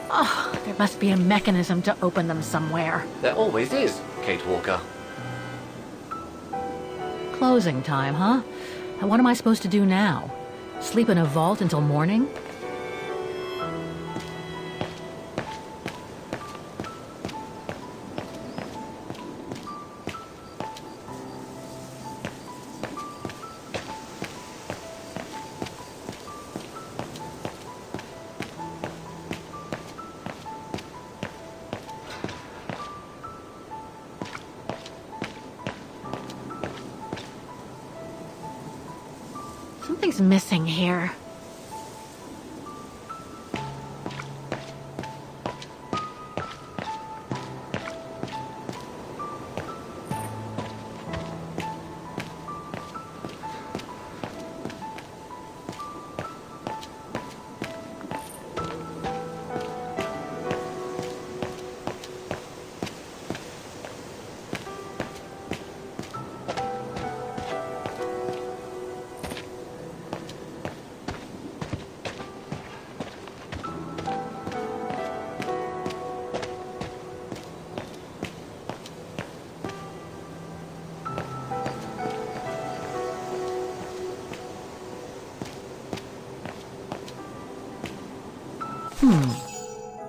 Oh, there must be a mechanism to open them somewhere. There always is, Kate Walker. Closing time, huh? And what am I supposed to do now? Sleep in a vault until morning? Something's missing here.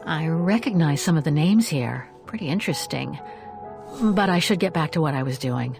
I recognize some of the names here. Pretty interesting. But I should get back to what I was doing.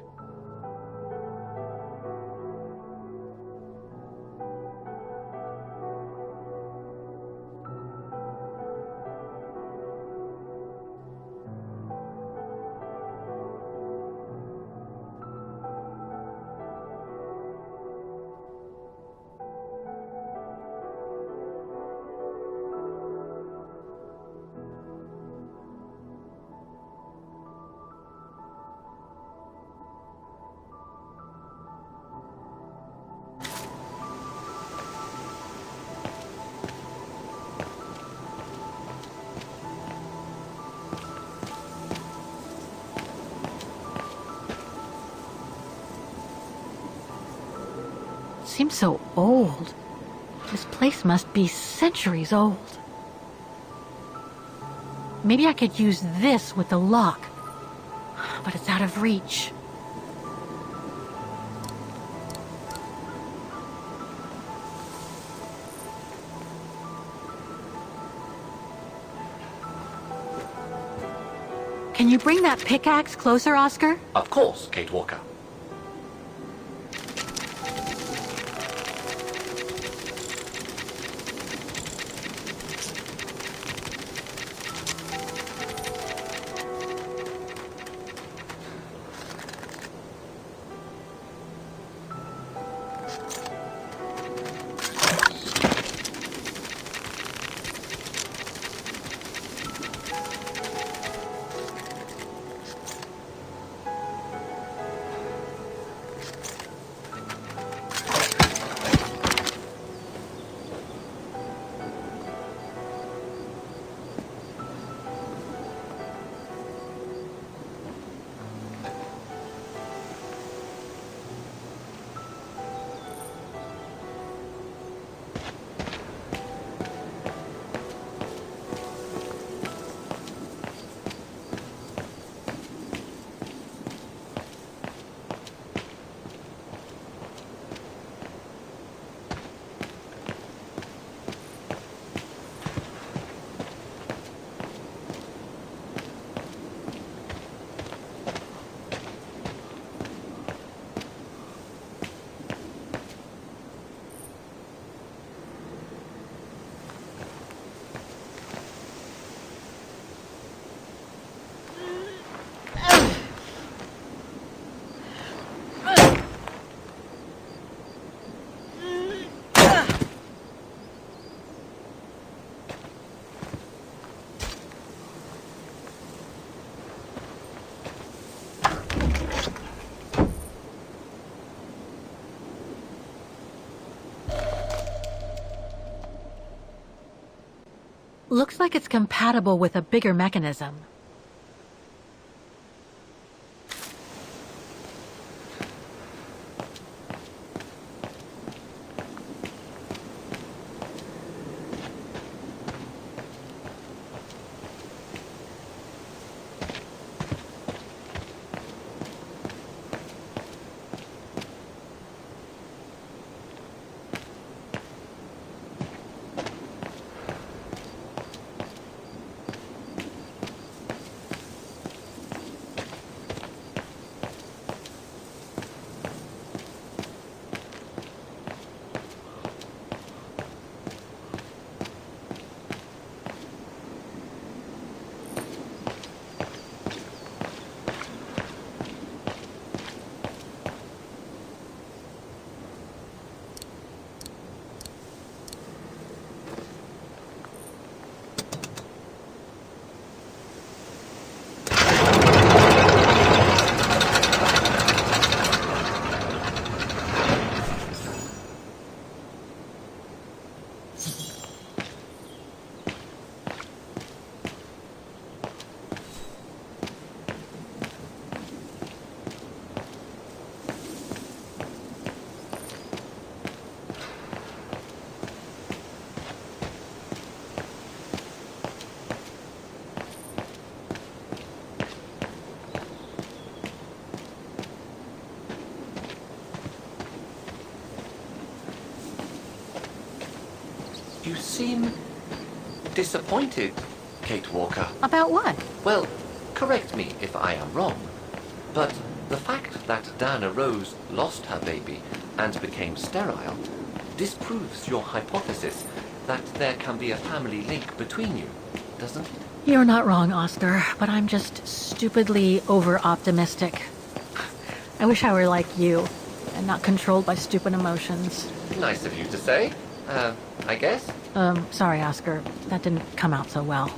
Seems so old. This place must be centuries old. Maybe I could use this with the lock, but it's out of reach. Can you bring that pickaxe closer, Oscar? Of course, Kate Walker. Looks like it's compatible with a bigger mechanism. seem disappointed, Kate Walker. About what? Well, correct me if I am wrong, but the fact that Dana Rose lost her baby and became sterile disproves your hypothesis that there can be a family link between you, doesn't it? You're not wrong, Oscar, but I'm just stupidly over-optimistic. I wish I were like you, and not controlled by stupid emotions. Nice of you to say, I guess. Sorry, Oscar. That didn't come out so well.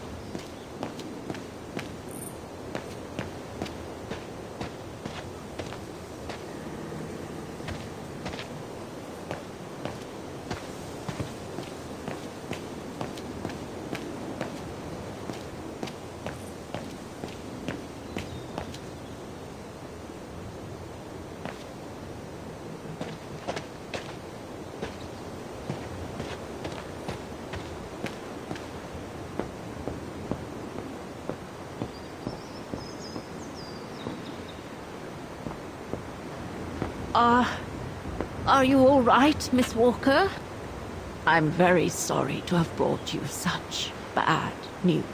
Are you all right, Miss Walker? I'm very sorry to have brought you such bad news.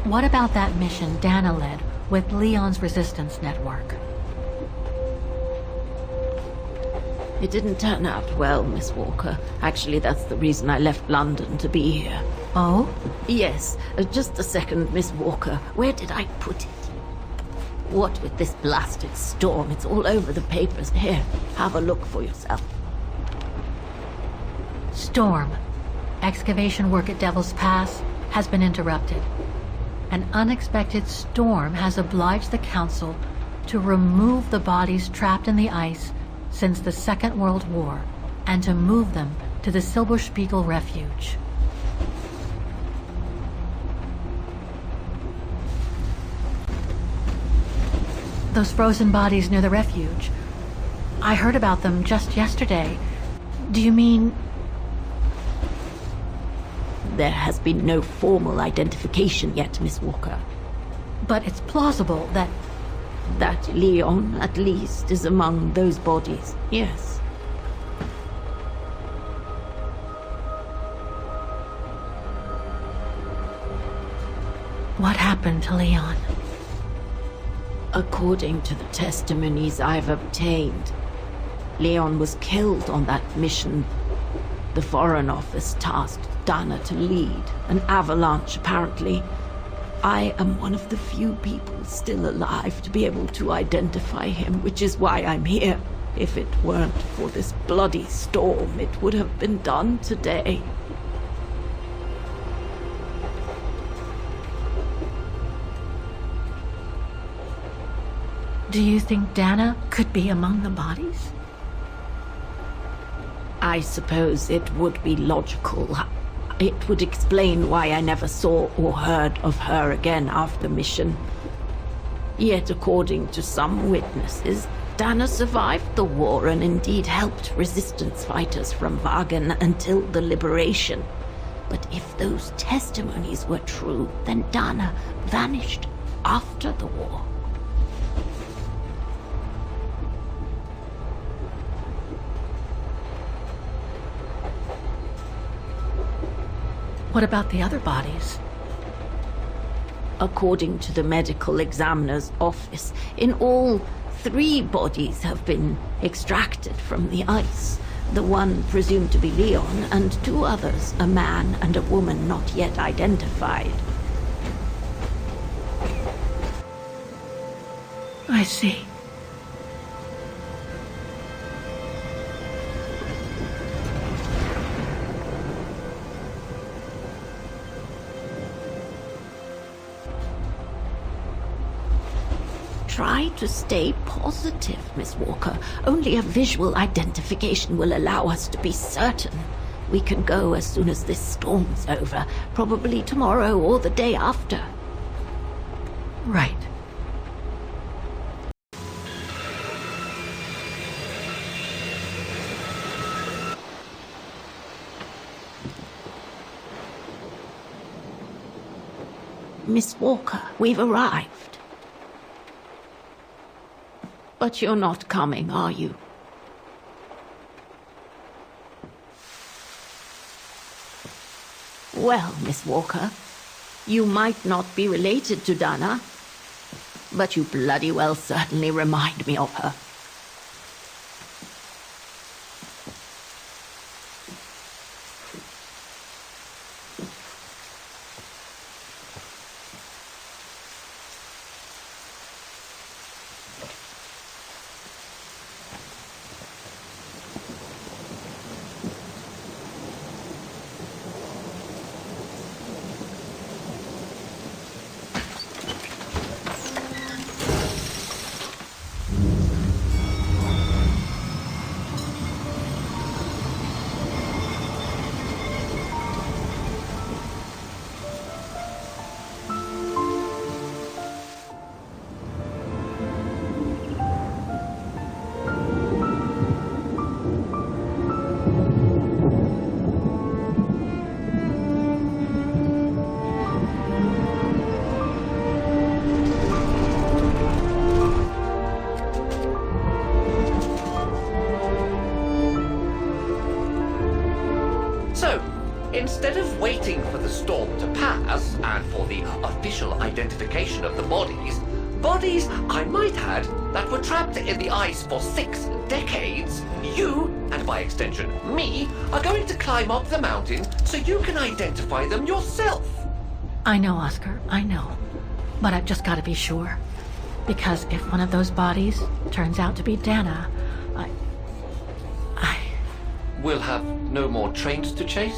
What about that mission Dana led with Leon's resistance network? It didn't turn out well, Miss Walker. Actually, that's the reason I left London to be here. Oh? Yes, just a second, Miss Walker. Where did I put it? What with this blasted storm? It's all over the papers. Here, have a look for yourself. Storm. Excavation work at Devil's Pass has been interrupted. An unexpected storm has obliged the Council to remove the bodies trapped in the ice since the Second World War and to move them to the Silberspiegel Refuge. Those frozen bodies near the refuge. I heard about them just yesterday. Do you mean... There has been no formal identification yet, Miss Walker. But it's plausible that... That Leon, at least, is among those bodies, yes. What happened to Leon? According to the testimonies I've obtained, Leon was killed on that mission. The Foreign Office tasked Dana to lead an avalanche, apparently. I am one of the few people still alive to be able to identify him, which is why I'm here. If it weren't for this bloody storm, it would have been done today. Do you think Dana could be among the bodies? I suppose it would be logical. It would explain why I never saw or heard of her again after mission. Yet, according to some witnesses, Dana survived the war and indeed helped resistance fighters from Wagen until the liberation. But if those testimonies were true, then Dana vanished after the war. What about the other bodies? According to the medical examiner's office, in all, 3 bodies have been extracted from the ice. The one presumed to be Leon, and 2 others, a man and a woman not yet identified. I see. Try to stay positive, Miss Walker. Only a visual identification will allow us to be certain. We can go as soon as this storm's over, probably tomorrow or the day after. Right. Miss Walker, we've arrived. But you're not coming, are you? Well, Miss Walker, you might not be related to Dana, but you bloody well certainly remind me of her. Instead of waiting for the storm to pass and for the official identification of the bodies, I might add, that were trapped in the ice for 6 decades, you, and by extension me, are going to climb up the mountain so you can identify them yourself. I know, Oscar, I know. But I've just got to be sure. Because if one of those bodies turns out to be Dana, I... We'll have no more trains to chase?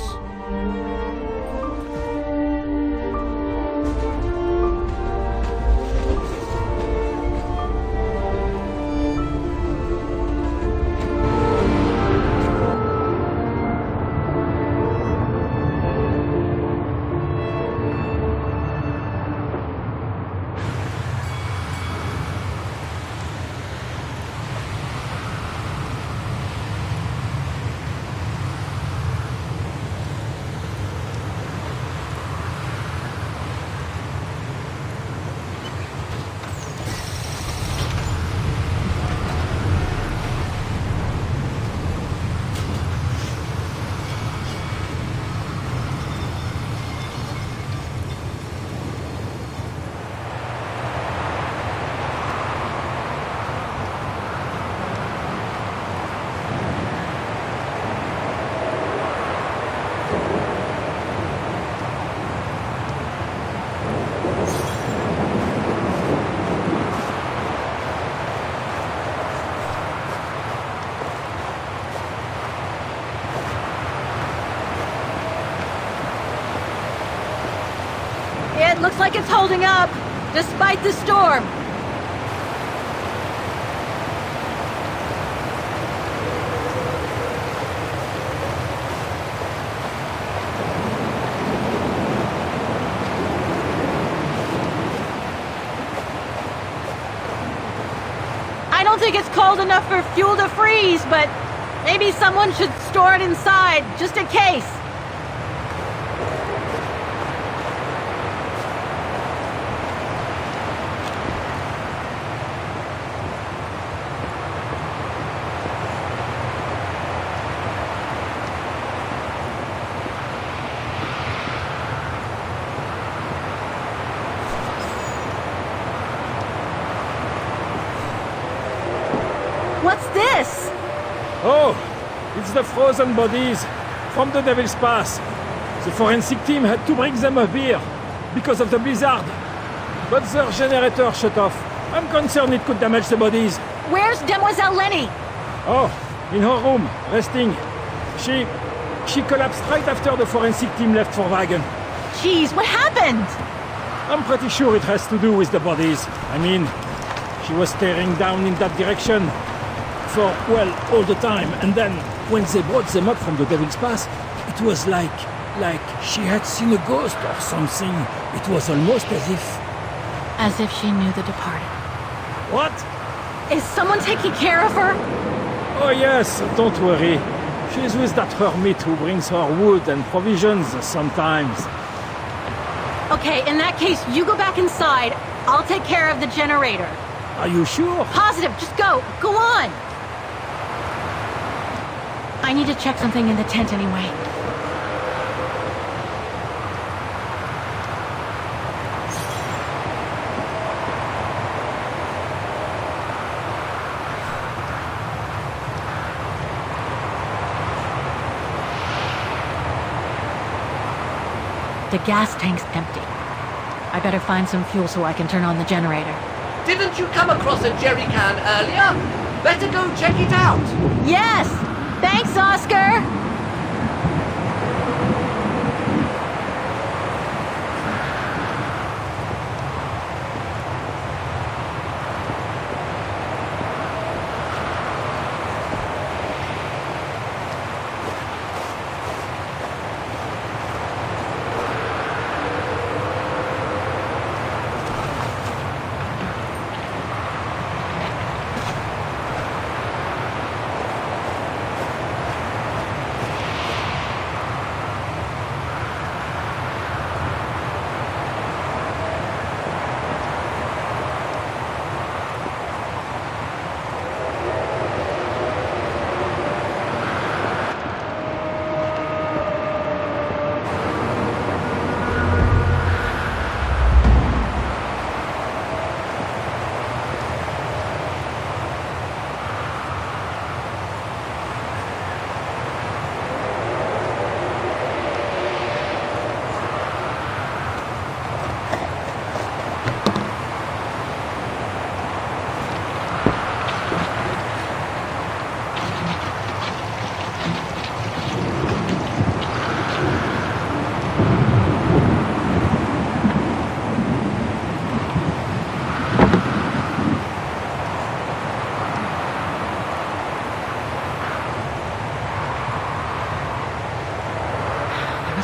It looks like it's holding up, despite the storm. don't think it's cold enough for fuel to freeze, but maybe someone should store it inside, just in case. What's this? Oh, it's the frozen bodies from the Devil's Pass. The forensic team had to bring them up here because of the blizzard. But their generator shut off. I'm concerned it could damage the bodies. Where's Demoiselle Lenny? Oh, in her room, resting. She collapsed right after the forensic team left for Wagen. Jeez, what happened? I'm pretty sure it has to do with the bodies. I mean, she was staring down in that direction for, well, all the time. And then, when they brought them up from the Devil's Pass, it was like she had seen a ghost or something. It was almost as if... As if she knew the departed. What? Is someone taking care of her? Oh yes, don't worry. She's with that hermit who brings her wood and provisions sometimes. Okay, in that case, you go back inside. I'll take care of the generator. Are you sure? Positive, just go. Go on. I need to check something in the tent anyway. The gas tank's empty. I better find some fuel so I can turn on the generator. Didn't you come across a jerry can earlier? Better go check it out. Yes! Thanks, Oscar!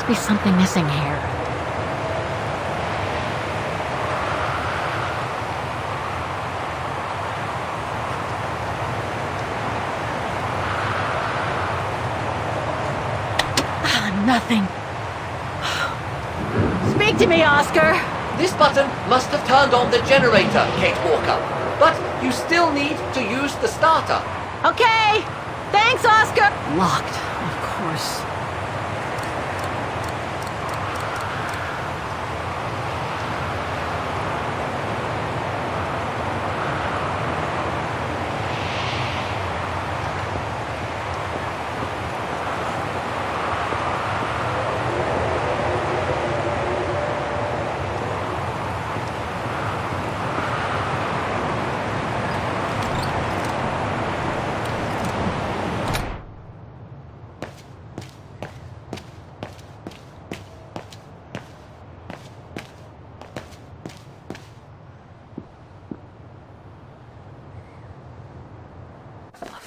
Be something missing here. Nothing. Speak to me, Oscar. This button must have turned on the generator, Kate Walker. But you still need to use the starter. Okay. Thanks, Oscar. Locked, of course.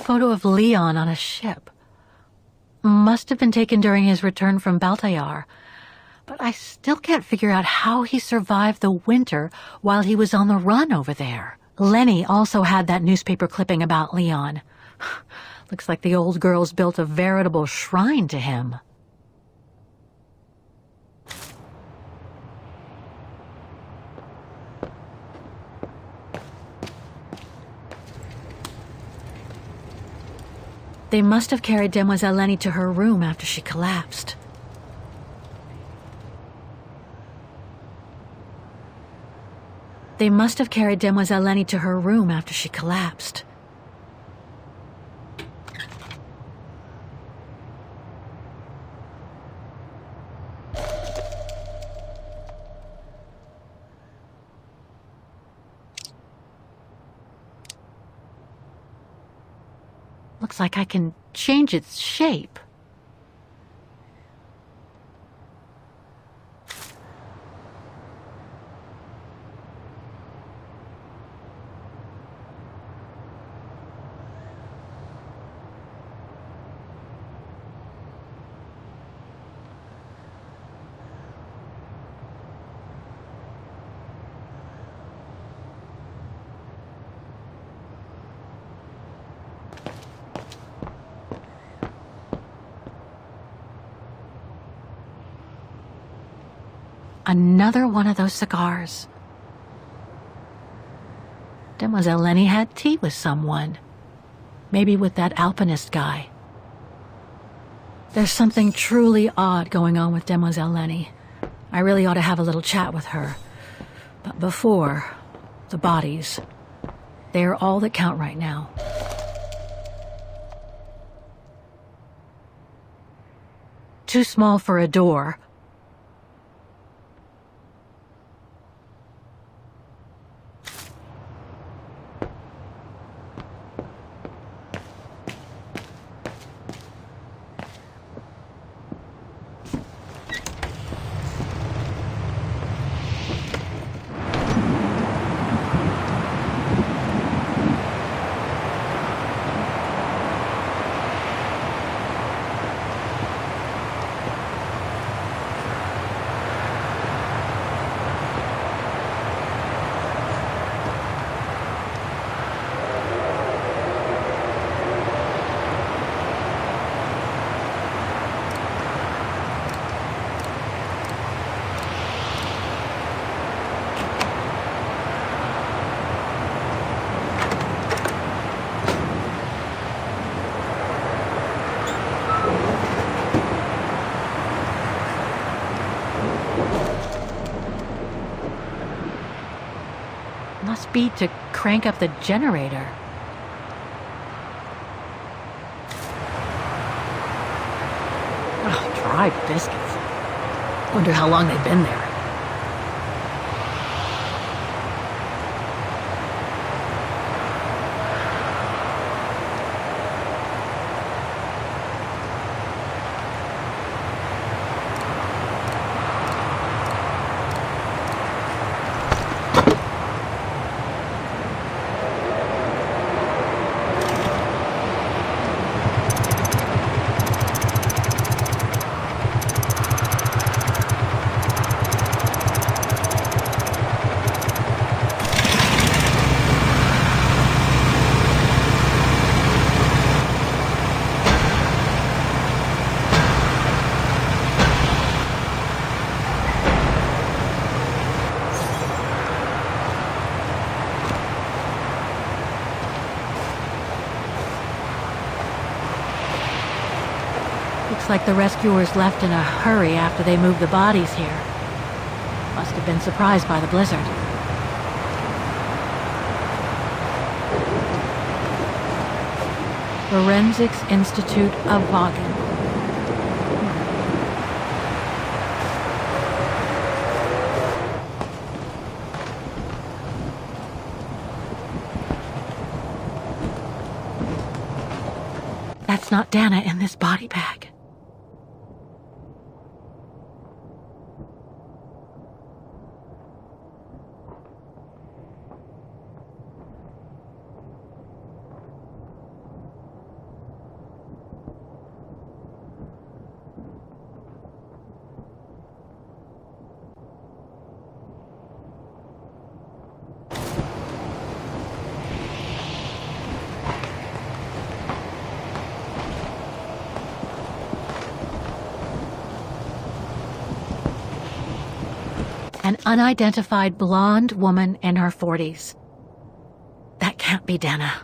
Photo of Leon on a ship. Must have been taken during his return from Baltayar. But I still can't figure out how he survived the winter while he was on the run over there. Lenny also had that newspaper clipping about Leon. Looks like the old girl's built a veritable shrine to him. They must have carried Demoiselle Lenny to her room after she collapsed. They must have carried Demoiselle Lenny to her room after she collapsed. Looks like I can change its shape. Another one of those cigars. Demoiselle Lenny had tea with someone. Maybe with that alpinist guy. There's something truly odd going on with Demoiselle Lenny. I really ought to have a little chat with her. But before, the bodies. They are all that count right now. Too small for a door. Must be to crank up the generator. Oh, dry biscuits. Wonder how long they've been there. Looks like the rescuers left in a hurry after they moved the bodies here. Must have been surprised by the blizzard. Forensics Institute of Vaughan. That's not Dana in this body bag. an unidentified blonde woman in her 40s. That can't be Dana.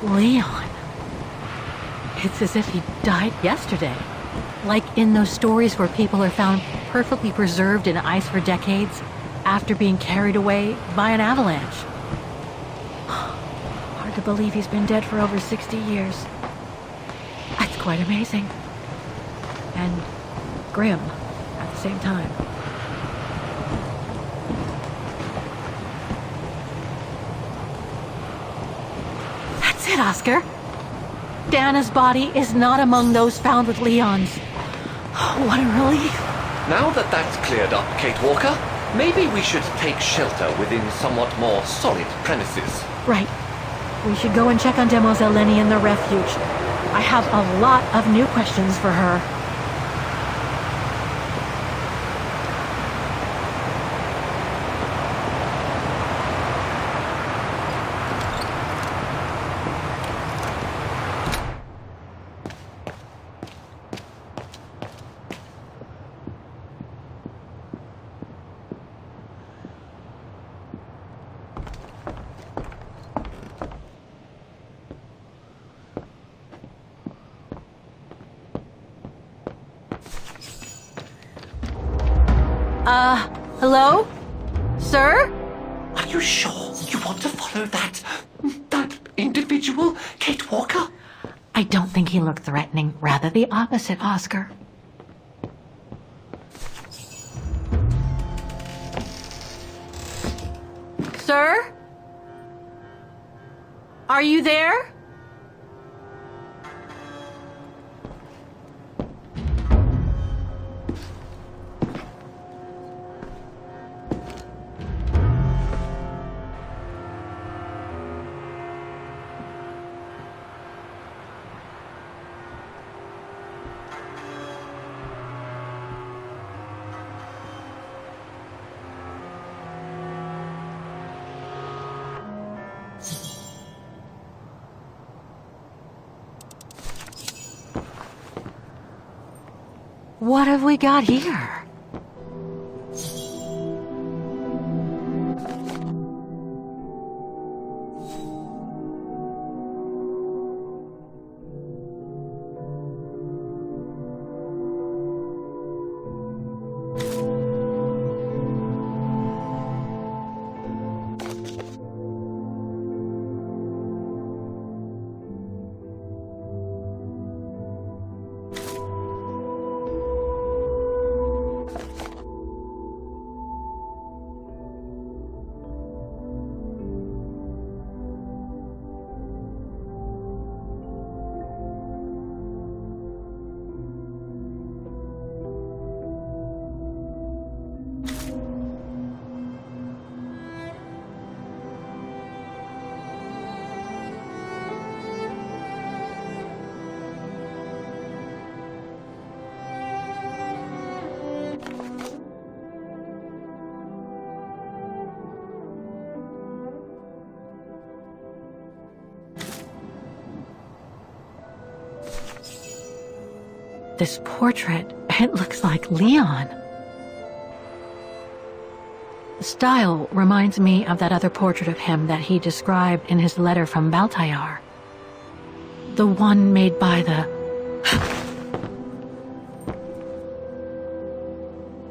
Leon. It's as if he died yesterday. Like in those stories where people are found perfectly preserved in ice for decades after being carried away by an avalanche. Hard to believe he's been dead for over 60 years. That's quite amazing. And grim at the same time. That's it, Oscar. Dana's body is not among those found with Leon's. What a relief. Now that that's cleared up, Kate Walker, maybe we should take shelter within somewhat more solid premises. Right. We should go and check on Demoiselle Lenny in the refuge. I have a lot of new questions for her. Hello? Sir? Are you sure you want to follow that individual, Kate Walker? I don't think he looked threatening. Rather the opposite, Oscar. Sir? Are you there? What have we got here? This portrait, it looks like Leon. The style reminds me of that other portrait of him that he described in his letter from Baltayar. The one made by the...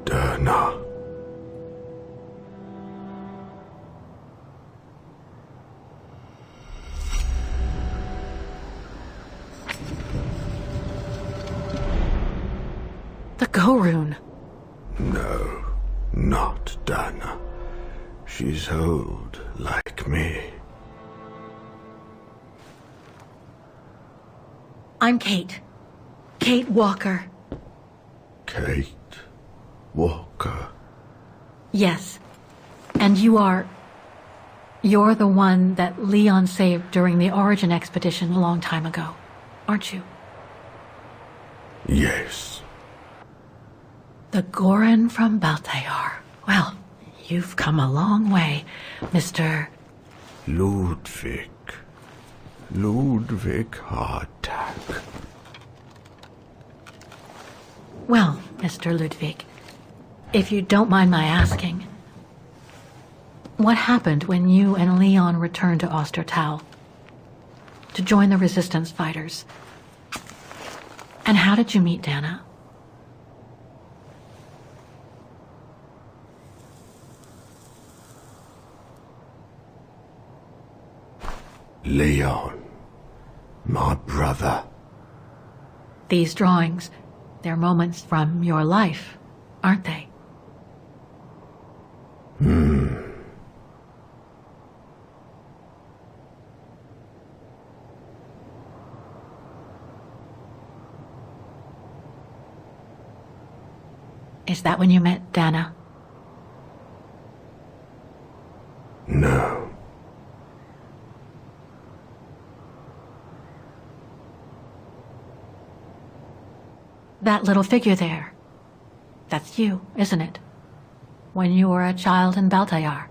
Dana. The Go-Rune. No, not Dana. She's old, like me. I'm Kate. Kate Walker. Kate Walker. Yes. And you're the one that Leon saved during the Origin expedition a long time ago, aren't you? Yes. The Goran from Baltayar. Well, you've come a long way, Mr. Ludwig. Ludwig Hardtack. Well, Mr. Ludwig, if you don't mind my asking, what happened when you and Leon returned to Ostertal to join the resistance fighters? And how did you meet Dana? Leon. My brother. These drawings, they're moments from your life, aren't they? Is that when you met Dana? No. That little figure there. That's you, isn't it? When you were a child in Baltayar.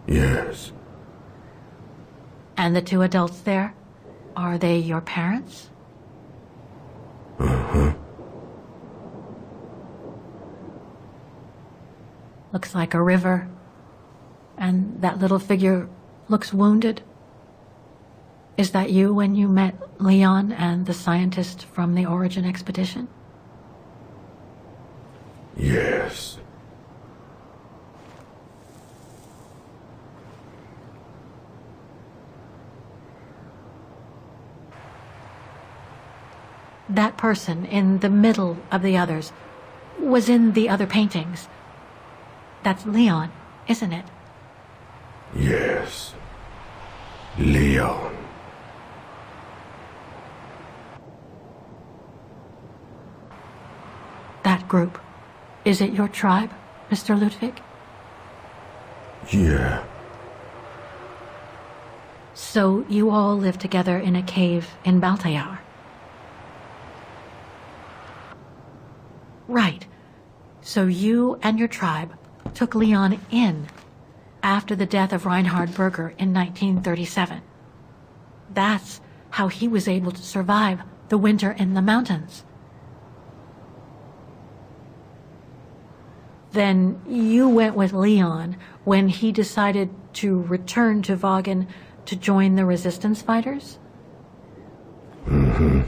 Yes. And the two adults there? Are they your parents? Uh-huh. Looks like a river. And that little figure looks wounded. Is that you when you met Leon and the scientist from the Origin expedition? Yes. That person in the middle of the others was in the other paintings. That's Leon, isn't it? Yes. Leon. That group. Is it your tribe, Mr. Ludwig? Yeah. So you all live together in a cave in Baltayar? Right. So you and your tribe took Leon in after the death of Reinhard Berger in 1937. That's how he was able to survive the winter in the mountains. Then you went with Leon when he decided to return to Vaughan to join the resistance fighters? Mm-hmm.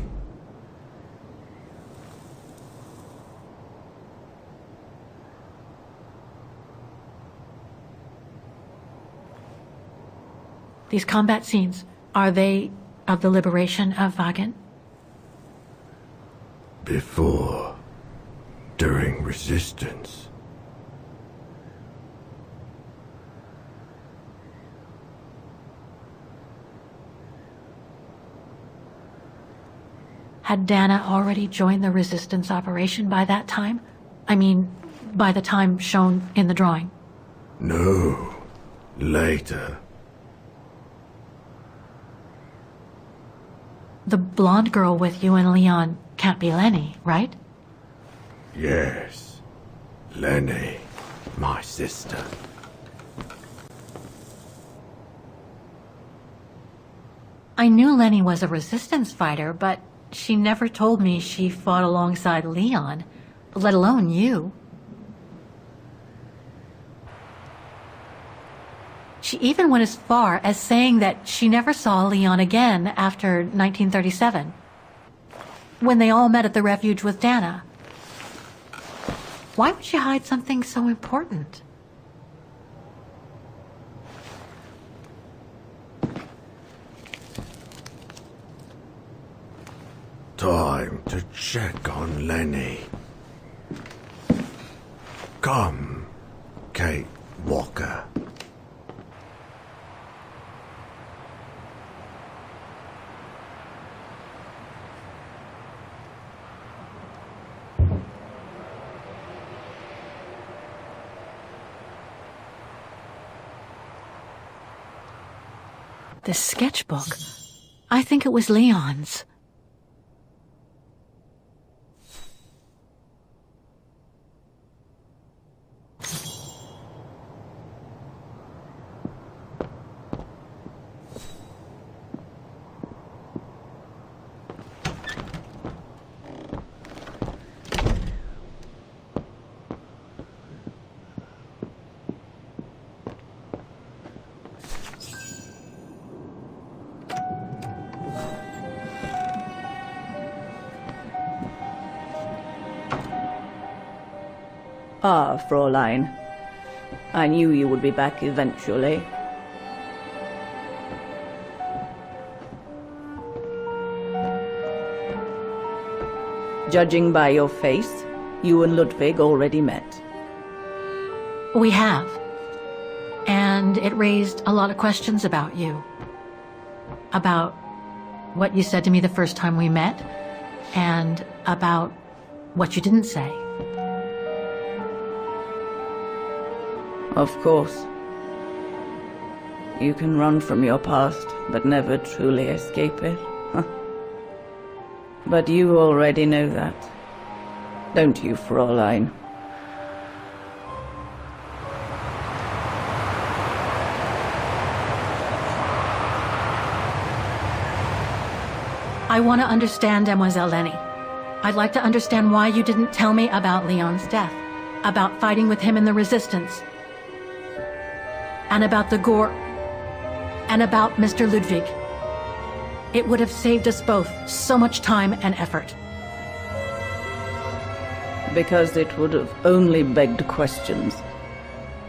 These combat scenes, are they of the liberation of Vaughan? Before. During resistance. Had Dana already joined the resistance operation by that time? I mean, by the time shown in the drawing. No. Later. The blonde girl with you and Leon can't be Lenny, right? Yes. Lenny. My sister. I knew Lenny was a resistance fighter, but she never told me she fought alongside Leon, let alone you. She even went as far as saying that she never saw Leon again after 1937, when they all met at the refuge with Dana. Why would she hide something so important? Time to check on Lenny. Come, Kate Walker. This sketchbook. I think it was Leon's. Ah, Fräulein. I knew you would be back eventually. Judging by your face, you and Ludwig already met. We have. And it raised a lot of questions about you. About what you said to me the first time we met, and about what you didn't say. Of course. You can run from your past, but never truly escape it. But you already know that. Don't you, Fräulein? I want to understand Demoiselle Lenny. I'd like to understand why you didn't tell me about Leon's death, about fighting with him in the Resistance, and about the gore, and about Mr. Ludwig. It would have saved us both so much time and effort. Because it would have only begged questions.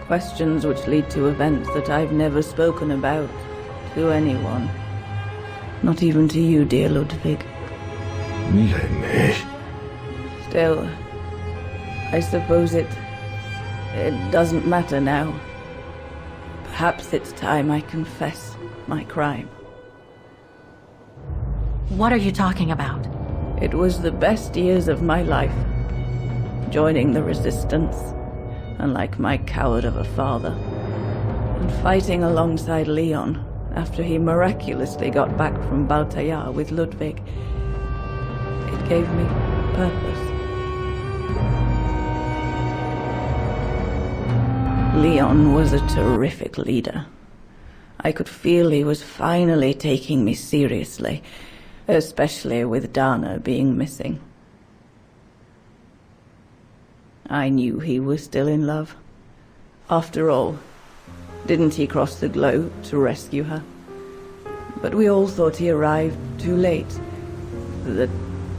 Questions which lead to events that I've never spoken about to anyone. Not even to you, dear Ludwig. Lenny. Still, I suppose it doesn't matter now. Perhaps it's time I confess my crime. What are you talking about? It was the best years of my life. Joining the Resistance, unlike my coward of a father, and fighting alongside Leon after he miraculously got back from Baltayar with Ludwig. It gave me purpose. Leon was a terrific leader. I could feel he was finally taking me seriously, especially with Dana being missing. I knew he was still in love. After all, didn't he cross the globe to rescue her? But we all thought he arrived too late, that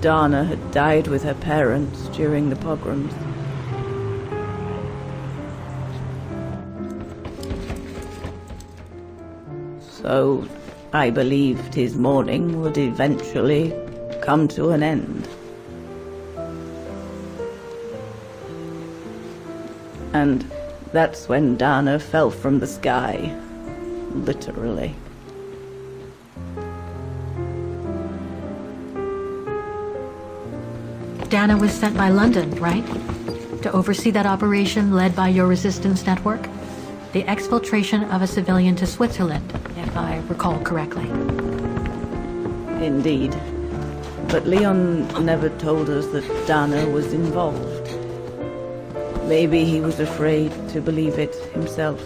Dana had died with her parents during the pogroms. So I believed his mourning would eventually come to an end. And that's when Dana fell from the sky, literally. Dana was sent by London, right? To oversee that operation led by your resistance network? The exfiltration of a civilian to Switzerland, if I recall correctly. Indeed. But Leon never told us that Dana was involved. Maybe he was afraid to believe it himself.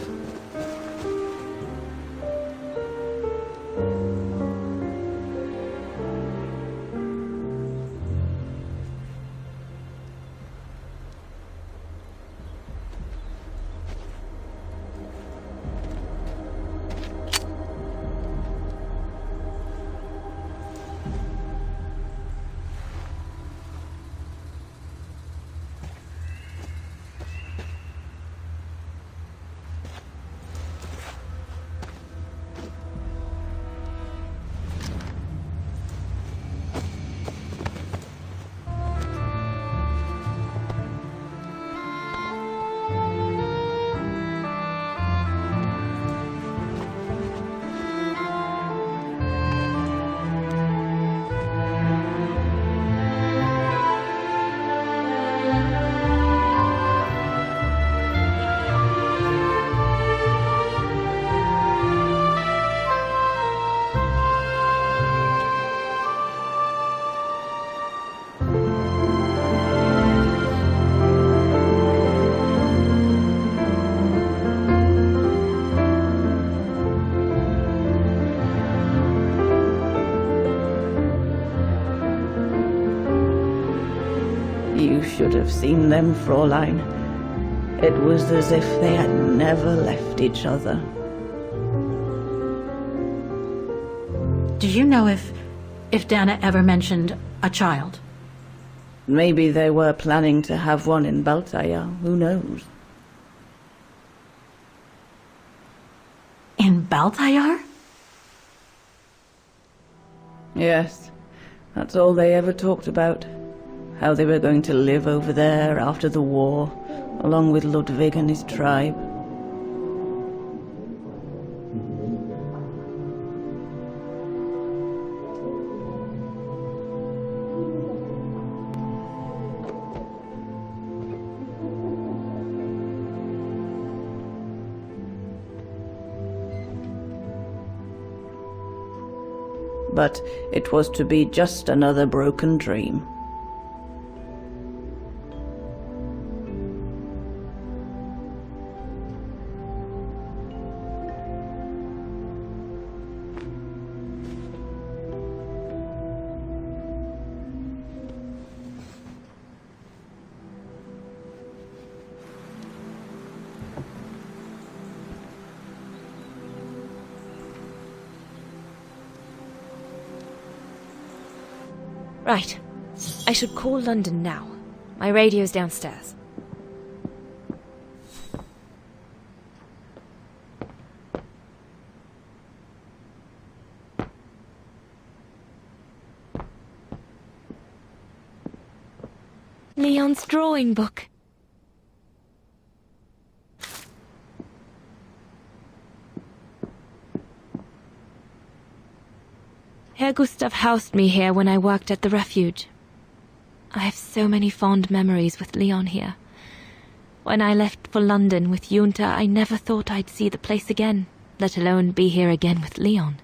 should have seen them, Fräulein. It was as if they had never left each other. Do you know if Dana ever mentioned a child? Maybe they were planning to have one in Baltaya, who knows? In Baltayar? Yes, that's all they ever talked about. How they were going to live over there after the war, along with Ludwig and his tribe. But it was to be just another broken dream. Right. I should call London now. My radio's downstairs. Leon's drawing book. Herr Gustav housed me here when I worked at the refuge. I have so many fond memories with Leon here. When I left for London with Junta, I never thought I'd see the place again, let alone be here again with Leon.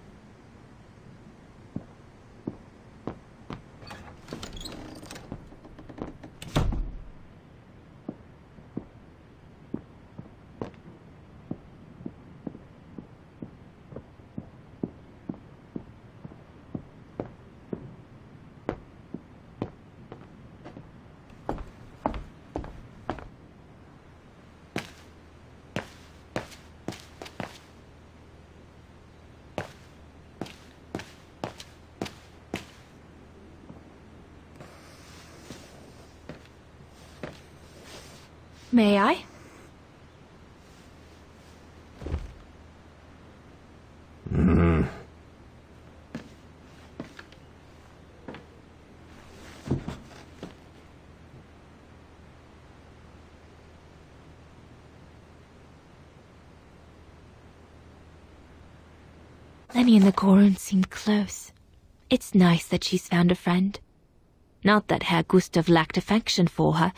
May I? Lenny and the Gorun seemed close. It's nice that she's found a friend. Not that Herr Gustav lacked affection for her,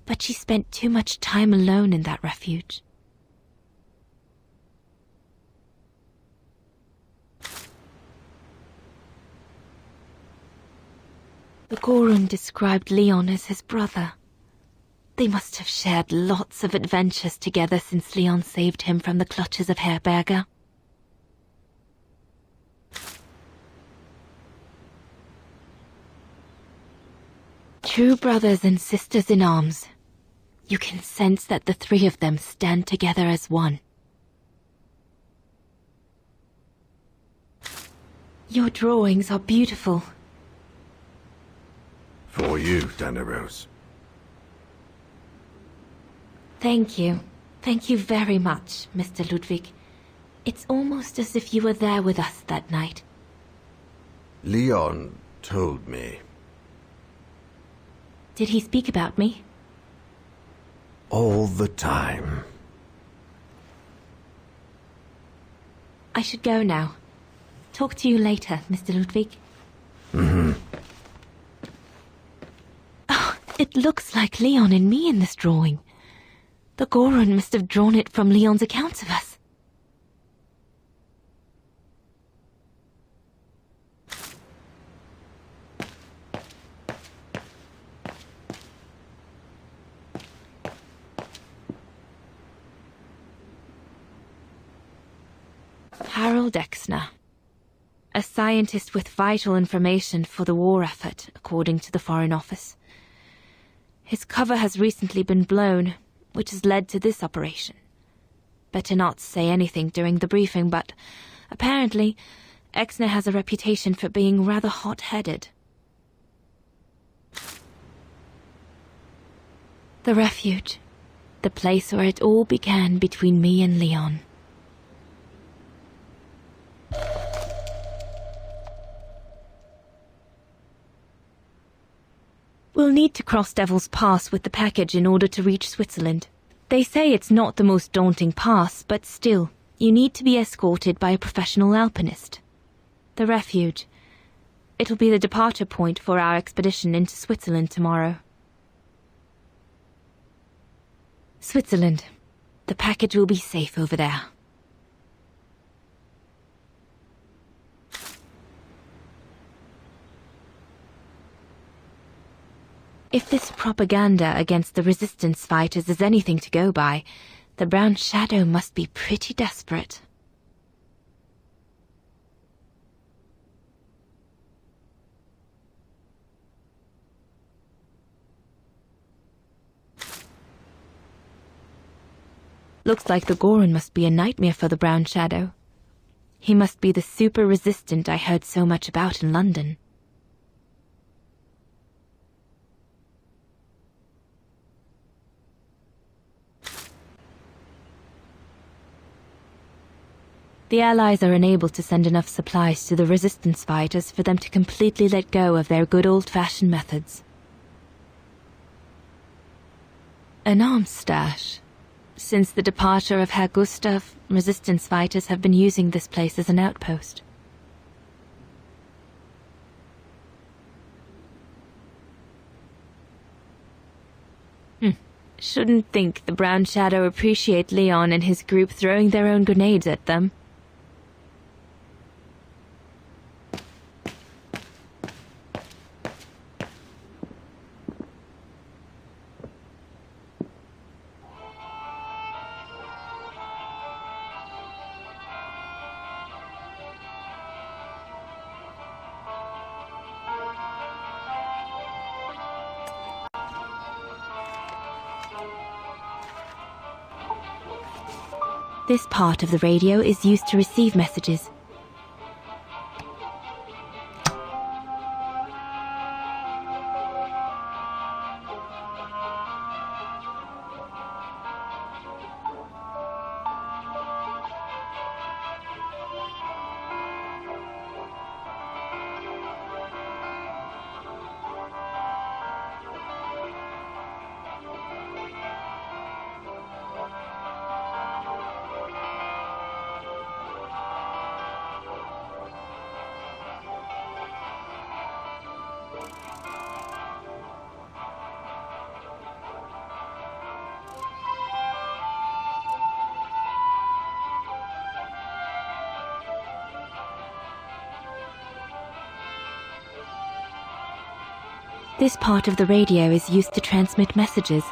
but she spent too much time alone in that refuge. The Gorun described Leon as his brother. They must have shared lots of adventures together since Leon saved him from the clutches of Herberger. True brothers and sisters in arms. You can sense that the three of them stand together as one. Your drawings are beautiful. For you, Dana Rose. Thank you. Thank you very much, Mr. Ludwig. It's almost as if you were there with us that night. Leon told me. Did he speak about me? All the time. I should go now. Talk to you later, Mr. Ludwig. Oh, it looks like Leon and me in this drawing. The Gorun must have drawn it from Leon's accounts of us. Harold Exner. A scientist with vital information for the war effort, according to the Foreign Office. His cover has recently been blown, which has led to this operation. Better not say anything during the briefing, but apparently Exner has a reputation for being rather hot-headed. The refuge. The place where it all began between me and Leon. We'll need to cross Devil's Pass with the package in order to reach Switzerland. They say it's not the most daunting pass, but still, you need to be escorted by a professional alpinist. The refuge. It'll be the departure point for our expedition into Switzerland tomorrow. Switzerland. The package will be safe over there. If this propaganda against the resistance fighters is anything to go by, the Brown Shadow must be pretty desperate. Looks like the Goron must be a nightmare for the Brown Shadow. He must be the super resistant I heard so much about in London. The Allies are unable to send enough supplies to the resistance fighters for them to completely let go of their good old-fashioned methods. An arms stash. Since the departure of Herr Gustav, resistance fighters have been using this place as an outpost. Shouldn't think the Brown Shadow appreciate Leon and his group throwing their own grenades at them. This part of the radio is used to receive messages. This part of the radio is used to transmit messages.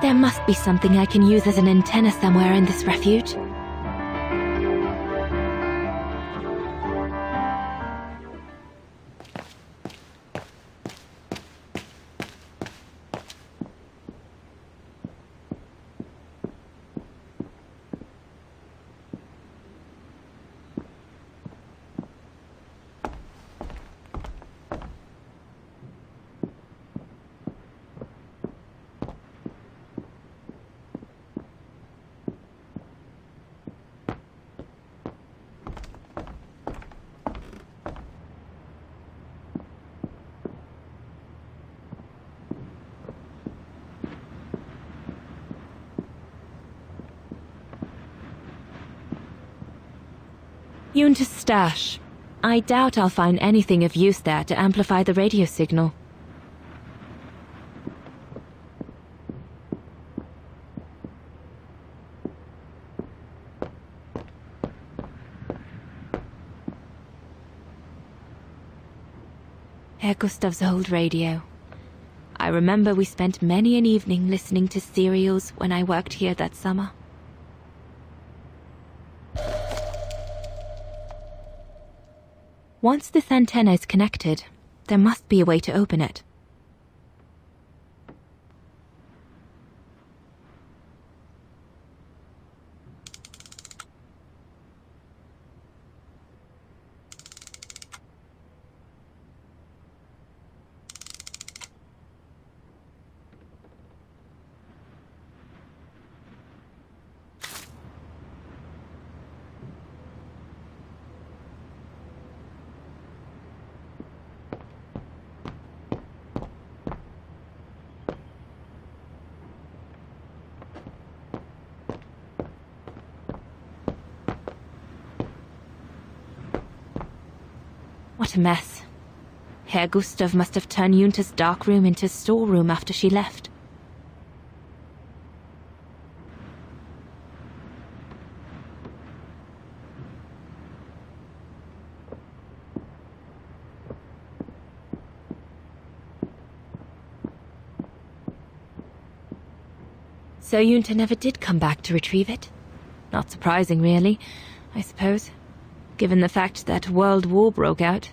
There must be something I can use as an antenna somewhere in this refuge. Yunta's stash. I doubt I'll find anything of use there to amplify the radio signal. Herr Gustav's old radio. I remember we spent many an evening listening to serials when I worked here that summer. Once this antenna is connected, there must be a way to open it. What a mess. Herr Gustav must have turned Yunta's dark room into a storeroom after she left. So Yunta never did come back to retrieve it? Not surprising, really, I suppose, given the fact that World War broke out.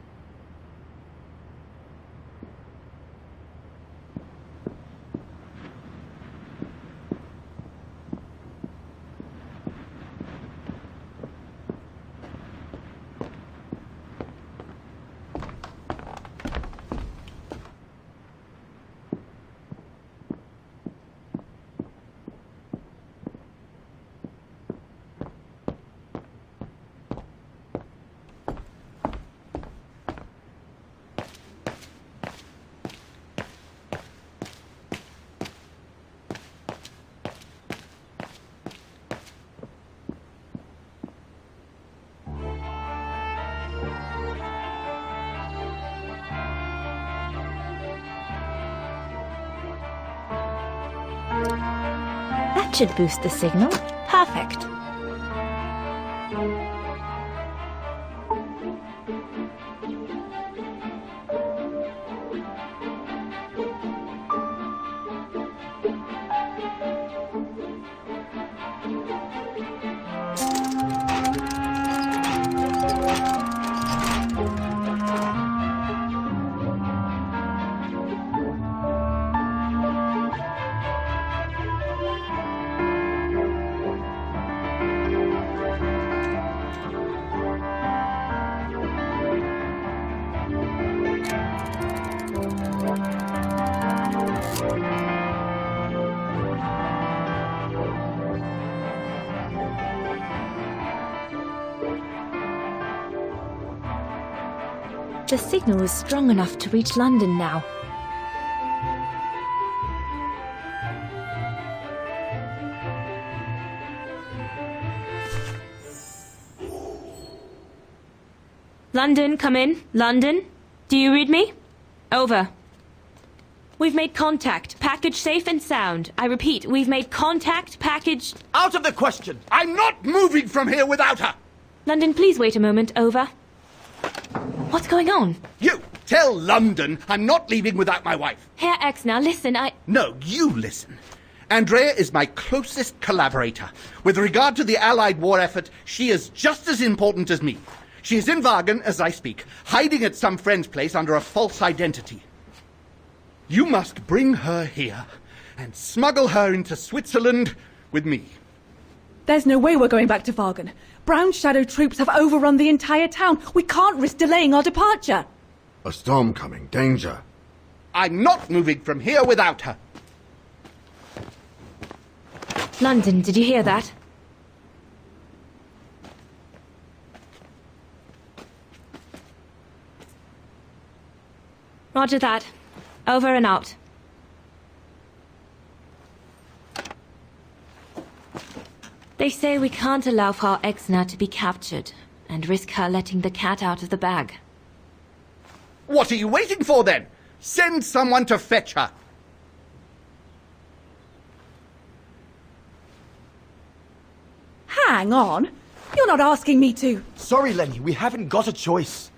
That should boost the signal. Perfect. The signal is strong enough to reach London now. London, come in. London? Do you read me? Over. We've made contact. Package safe and sound. I repeat, we've made contact. Package... Out of the question! I'm not moving from here without her! London, please wait a moment. Over. What's going on? You! Tell London I'm not leaving without my wife. Herr X, now listen, No, you listen. Andrea is my closest collaborator. With regard to the Allied war effort, she is just as important as me. She is in Wagen as I speak, hiding at some friend's place under a false identity. You must bring her here and smuggle her into Switzerland with me. There's no way we're going back to Wagen. Brown Shadow troops have overrun the entire town. We can't risk delaying our departure. A storm coming. Danger. I'm not moving from here without her. London, did you hear that? Roger that. Over and out. They say we can't allow Frau Exner to be captured, and risk her letting the cat out of the bag. What are you waiting for, then? Send someone to fetch her. Hang on. You're not asking me to... Sorry, Lenny, we haven't got a choice.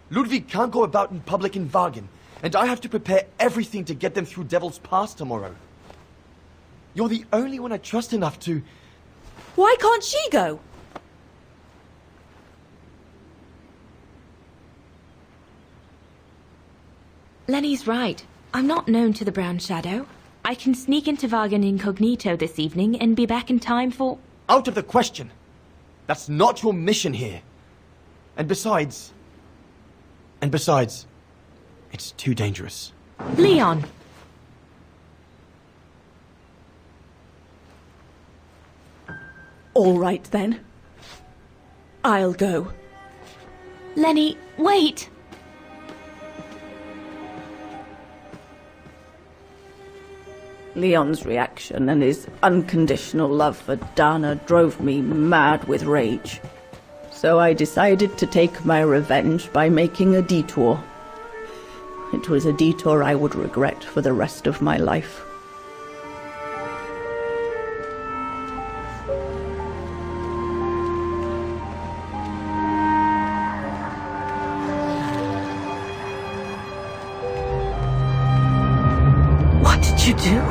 Ludwig can't go about in public in Wagen, and I have to prepare everything to get them through Devil's Pass tomorrow. You're the only one I trust enough to... Why can't she go? Lenny's right. I'm not known to the Brown Shadow. I can sneak into Wagen incognito this evening and be back in time for... Out of the question. That's not your mission here. And besides, it's too dangerous. Leon! All right, then. I'll go. Lenny, wait! Leon's reaction and his unconditional love for Dana drove me mad with rage. So I decided to take my revenge by making a detour. It was a detour I would regret for the rest of my life. What did you do?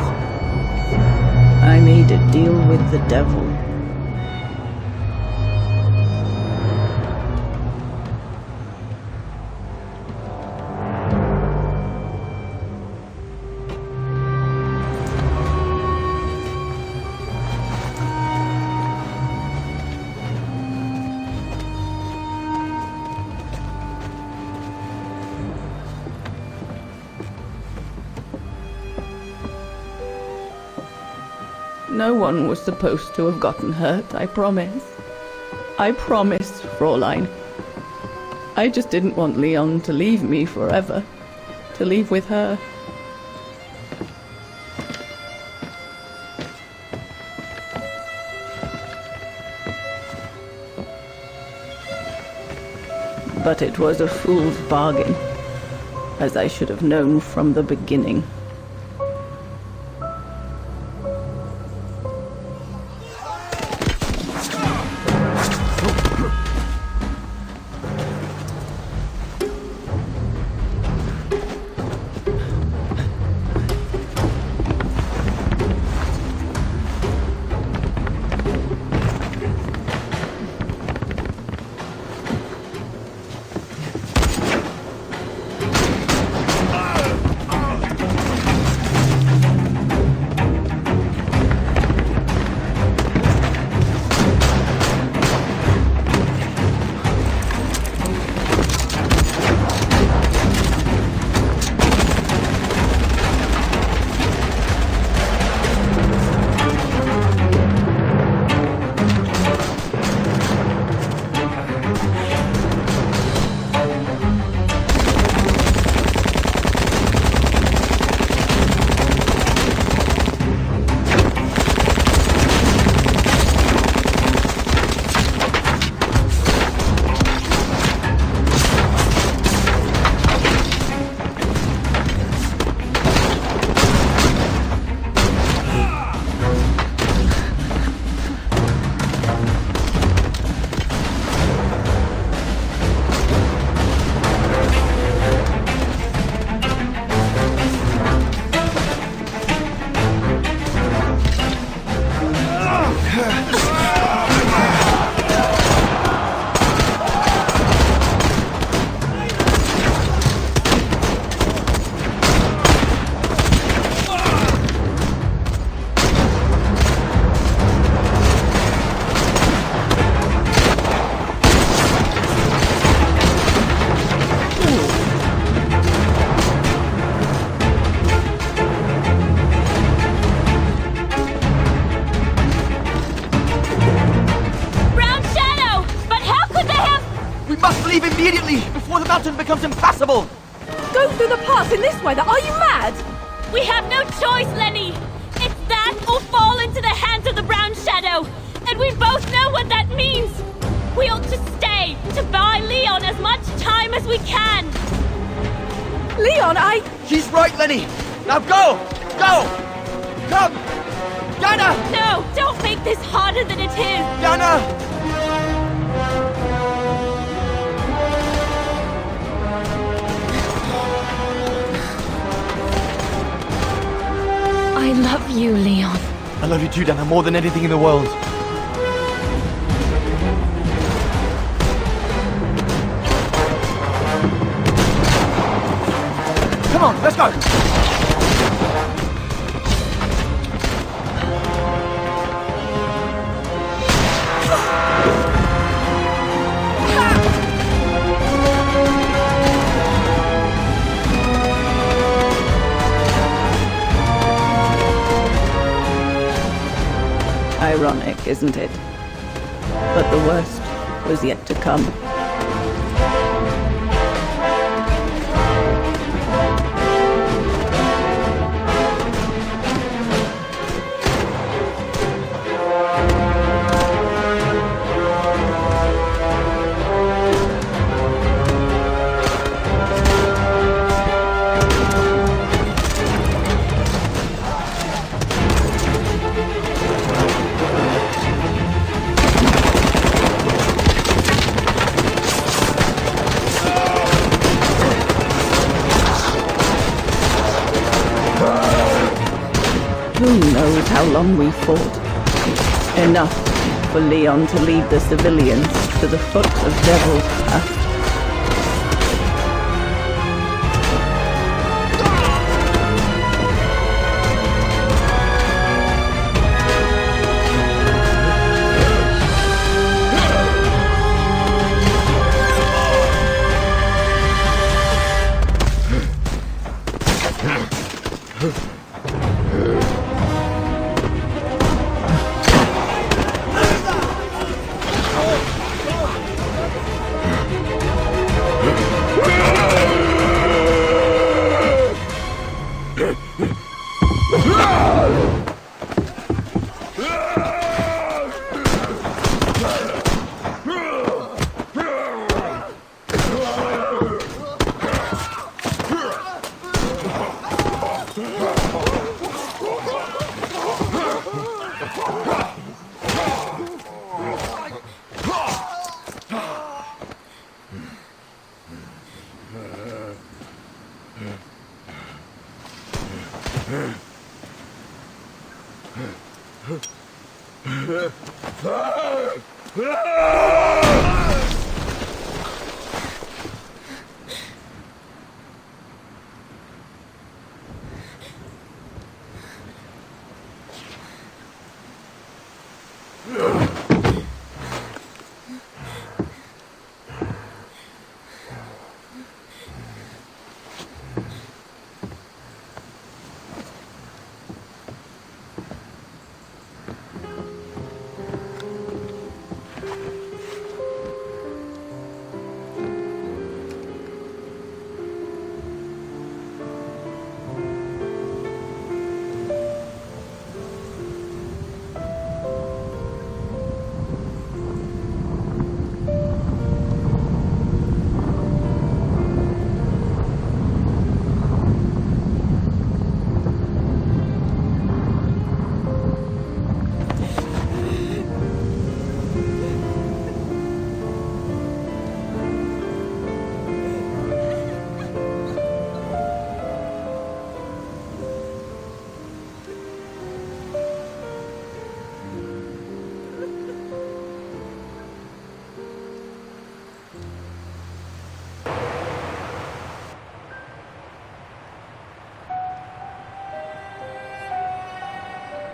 I made a deal with the devil. No one was supposed to have gotten hurt, I promise. I promised, Fräulein. I just didn't want Leon to leave me forever. To leave with her. But it was a fool's bargain, as I should have known from the beginning. Leave immediately, before the mountain becomes impassable! Go through the pass in this weather? Are you mad? We have no choice, Lenny! It's that or fall into the hands of the Brown Shadow! And we both know what that means! We ought to stay, to buy Leon as much time as we can. Leon, She's right, Lenny! Now go! Go! Come! Dana! No, don't make this harder than it is. Dana! I love you, Leon. I love you too, Dana, more than anything in the world. Come on, let's go! Ironic, isn't it? But the worst was yet to come. Who knows how long we fought? Enough for Leon to lead the civilians to the foot of Devil's Path.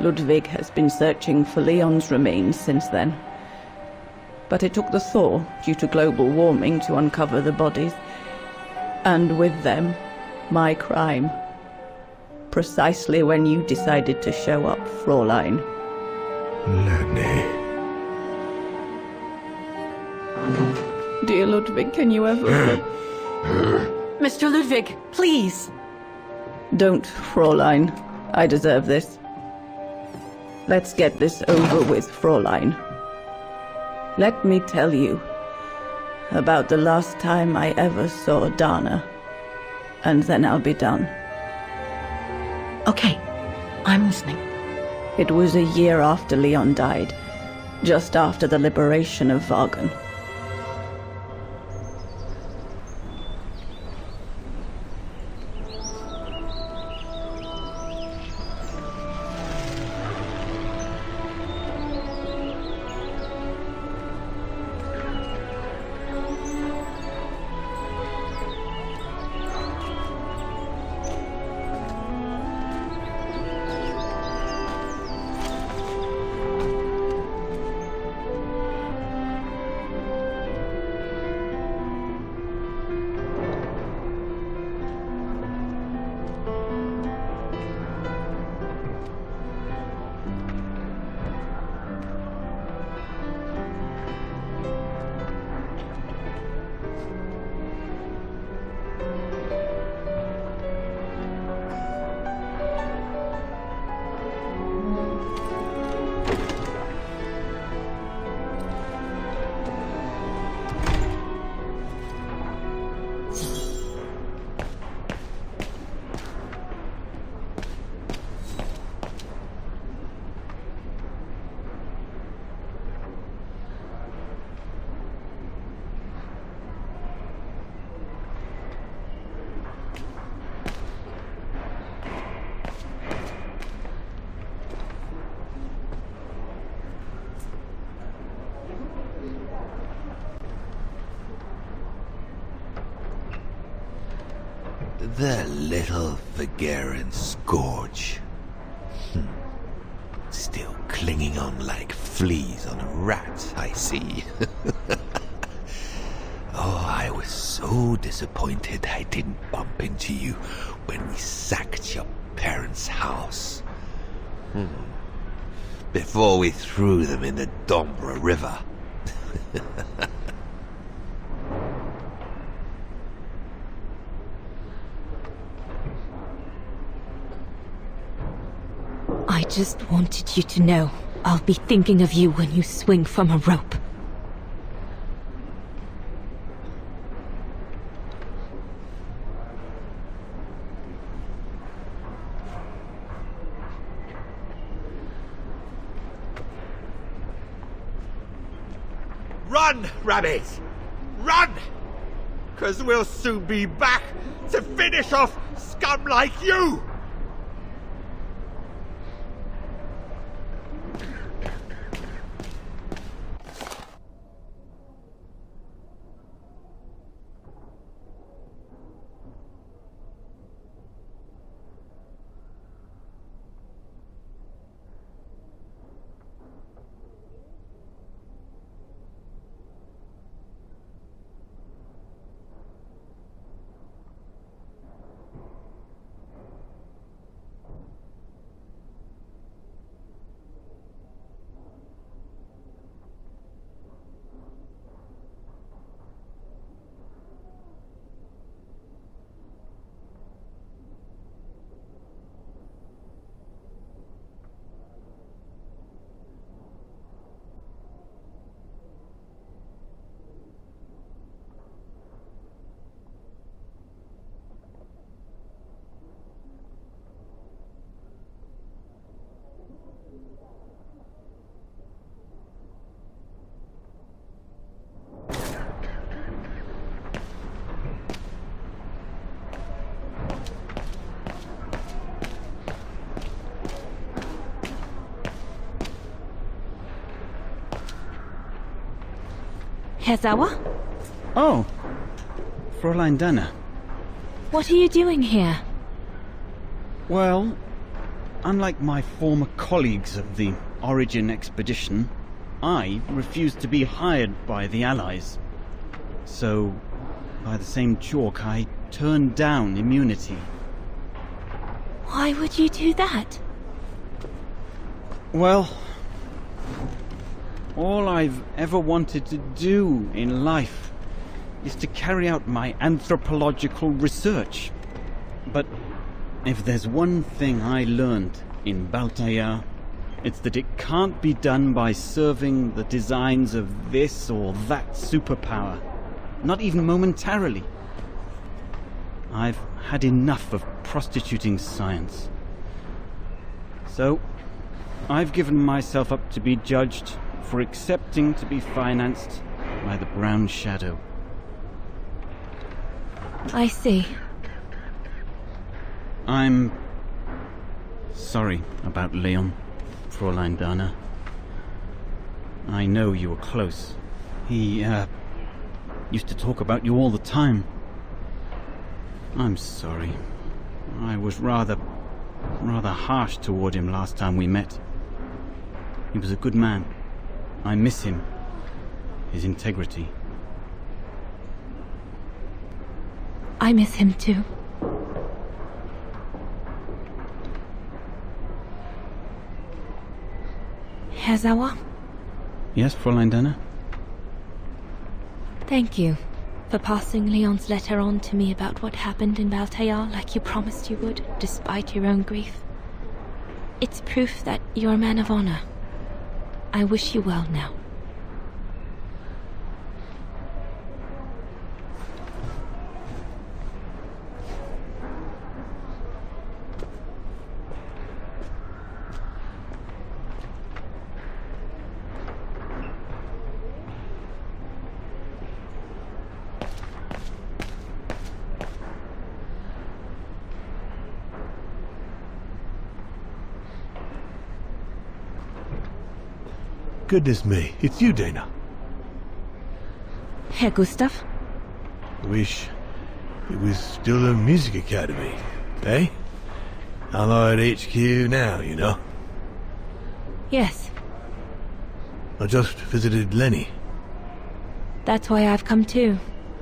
Ludwig has been searching for Leon's remains since then. But it took the thaw due to global warming to uncover the bodies. And with them, my crime. Precisely when you decided to show up, Fräulein. Lenny. Dear Ludwig, can you ever... Mr. Ludwig, please. Don't, Fräulein. I deserve this. Let's get this over with, Fräulein. Let me tell you about the last time I ever saw Dana, and then I'll be done. Okay, I'm listening. It was a year after Leon died, just after the liberation of Vaughan. The little Vageran scourge. Still clinging on like fleas on a rat, I see. Oh, I was so disappointed I didn't bump into you when we sacked your parents' house. Before we threw them in the Dombra River. I just wanted you to know I'll be thinking of you when you swing from a rope. Run, Rabbit! Run! 'Cause we'll soon be back to finish off scum like you! Herzawa? Oh, Fräulein Dana. What are you doing here? Well, unlike my former colleagues of the Origin expedition, I refused to be hired by the Allies. So, by the same chalk, I turned down immunity. Why would you do that? Well, all I've ever wanted to do in life is to carry out my anthropological research. But if there's one thing I learned in Baltaya, It's that it can't be done by serving the designs of this or that superpower. Not even momentarily. I've had enough of prostituting science. So, I've given myself up to be judged for accepting to be financed by the Brown Shadow. I see. I'm sorry about Leon, Fräulein Dana. I know you were close. He, used to talk about you all the time. I'm sorry. I was rather harsh toward him last time we met. He was a good man. I miss him. His integrity. I miss him too. Herr Sauer? Yes, Fräulein Dana? Thank you for passing Leon's letter on to me about what happened in Baltayar like you promised you would, despite your own grief. It's proof that you're a man of honor. I wish you well now. Goodness me, it's you, Dana. Herr Gustav? Wish it was still a music academy, eh? Allied HQ now, you know. Yes. I just visited Lenny. That's why I've come too.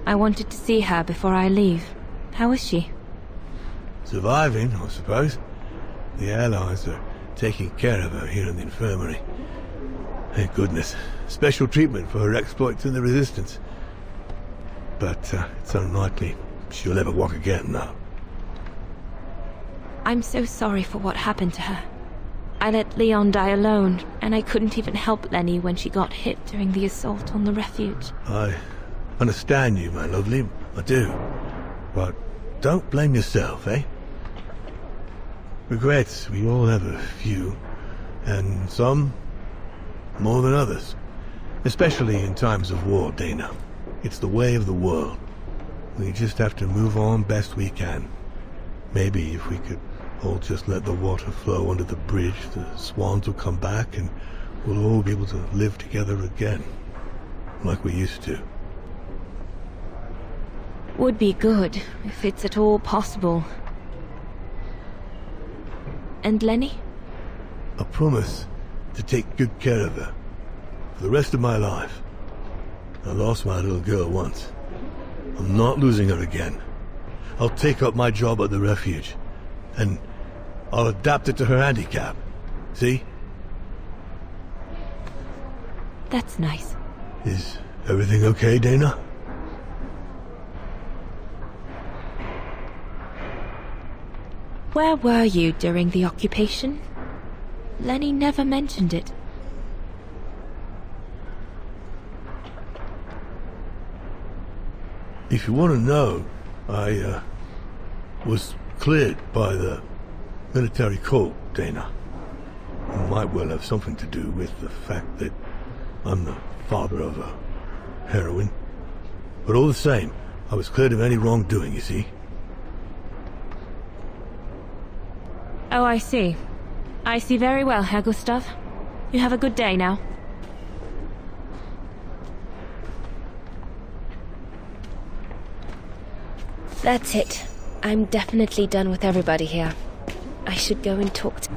I wanted to see her before I leave. How is she? Surviving, I suppose. The Allies are taking care of her here in the infirmary. Thank goodness. Special treatment for her exploits in the Resistance. But it's unlikely she'll ever walk again now. I'm so sorry for what happened to her. I let Leon die alone, and I couldn't even help Lenny when she got hit during the assault on the refuge. I understand you, my lovely. I do. But don't blame yourself, eh? Regrets, we all have a few. And some more than others. Especially in times of war, Dana. It's the way of the world. We just have to move on best we can. Maybe if we could all just let the water flow under the bridge, the swans will come back and we'll all be able to live together again. Like we used to. Would be good, if it's at all possible. And Lenny? I promise to take good care of her for the rest of my life. I lost my little girl once. I'm not losing her again. I'll take up my job at the refuge, and I'll adapt it to her handicap. See? That's nice. Is everything okay, Dana? Where were you during the occupation? Lenny never mentioned it. If you want to know, I was cleared by the military court, Dana. It might well have something to do with the fact that I'm the father of a heroine. But all the same, I was cleared of any wrongdoing, you see. Oh, I see. I see very well, Herr Gustav. You have a good day now. That's it. I'm definitely done with everybody here. I should go and talk to...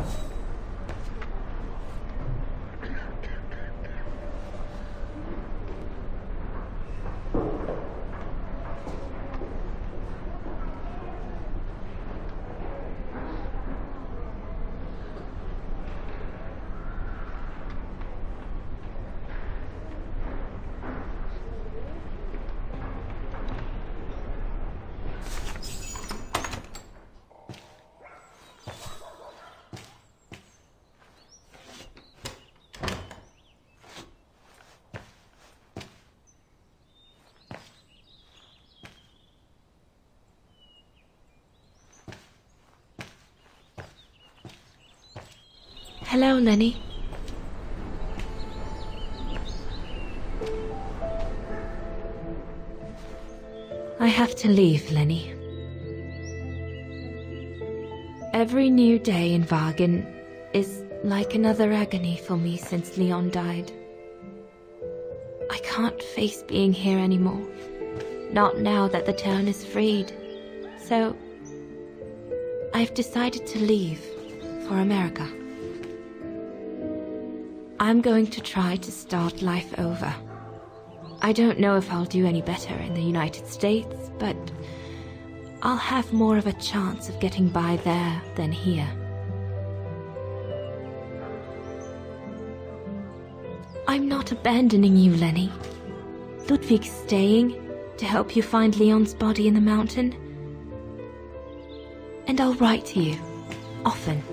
Hello, Lenny. I have to leave, Lenny. Every new day in Vargan is like another agony for me since Leon died. I can't face being here anymore. Not now that the town is freed. So, I've decided to leave for America. I'm going to try to start life over. I don't know if I'll do any better in the United States, but I'll have more of a chance of getting by there than here. I'm not abandoning you, Lenny. Ludwig's staying to help you find Leon's body in the mountain. And I'll write to you, often.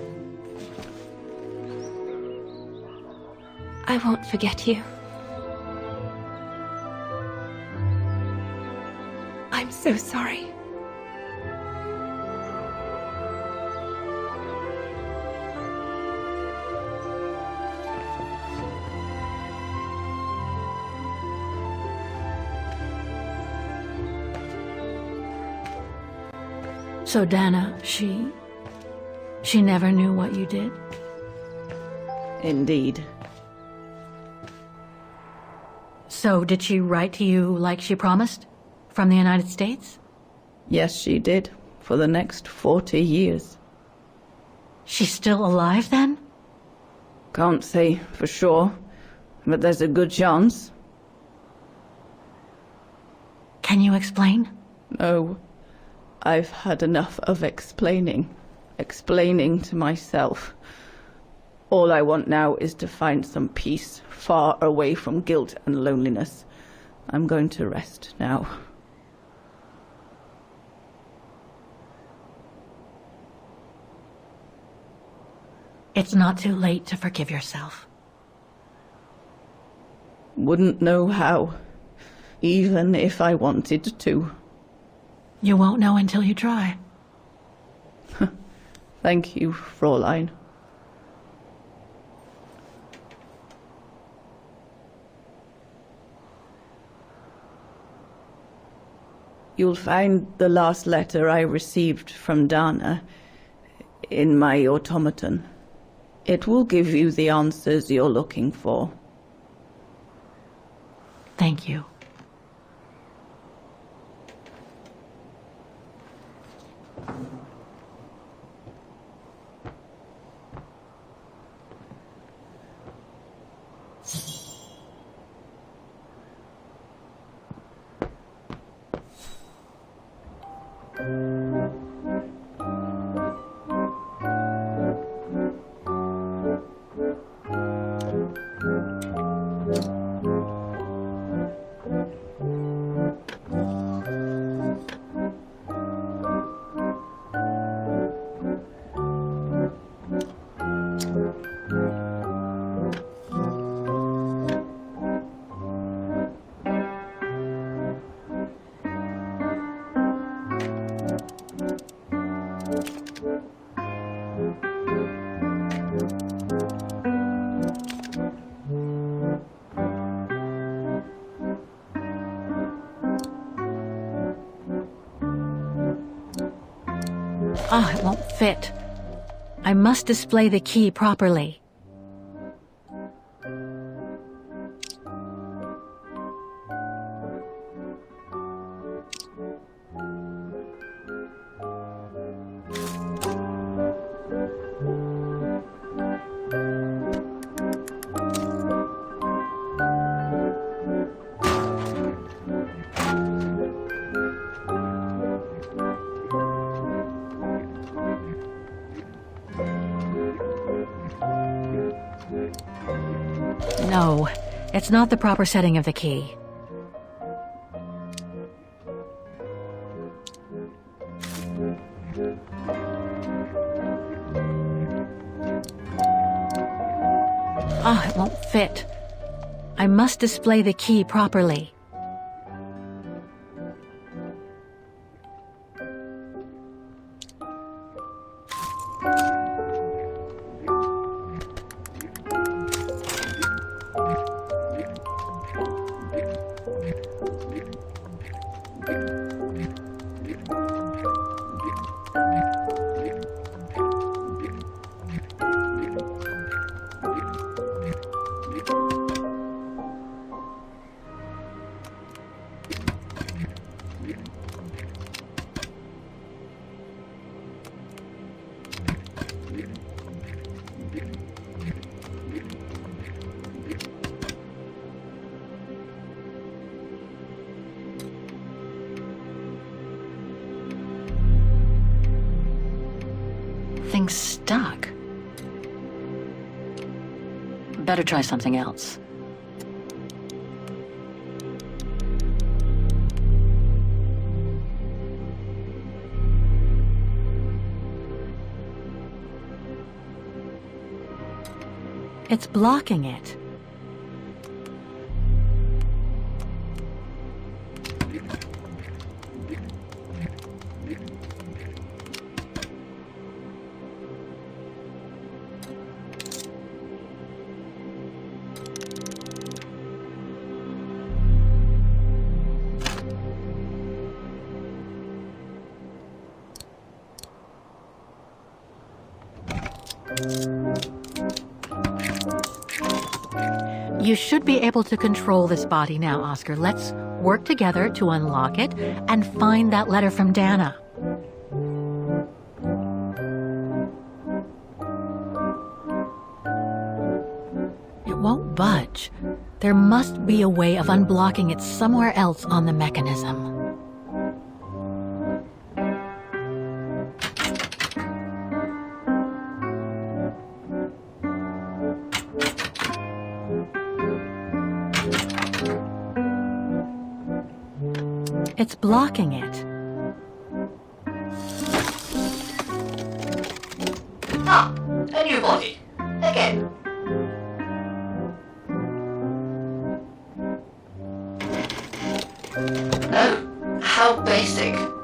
I won't forget you. I'm so sorry. So Dana, she never knew what you did? Indeed. So did she write to you like she promised? From the United States? Yes, she did. For the next 40 years. She's still alive then? Can't say for sure, but there's a good chance. Can you explain? No. I've had enough of explaining. Explaining to myself. All I want now is to find some peace, far away from guilt and loneliness. I'm going to rest now. It's not too late to forgive yourself. Wouldn't know how, even if I wanted to. You won't know until you try. Thank you, Fräulein. You'll find the last letter I received from Dana in my automaton. It will give you the answers you're looking for. Thank you. It won't fit. I must display the key properly. No, it's not the proper setting of the key. It won't fit. I must display the key properly. Everything's stuck. Better try something else. It's blocking it. You should be able to control this body now, Oscar. Let's work together to unlock it and find that letter from Dana. It won't budge. There must be a way of unblocking it somewhere else on the mechanism. It's blocking it. Ah, a new body. Again. Oh, how basic.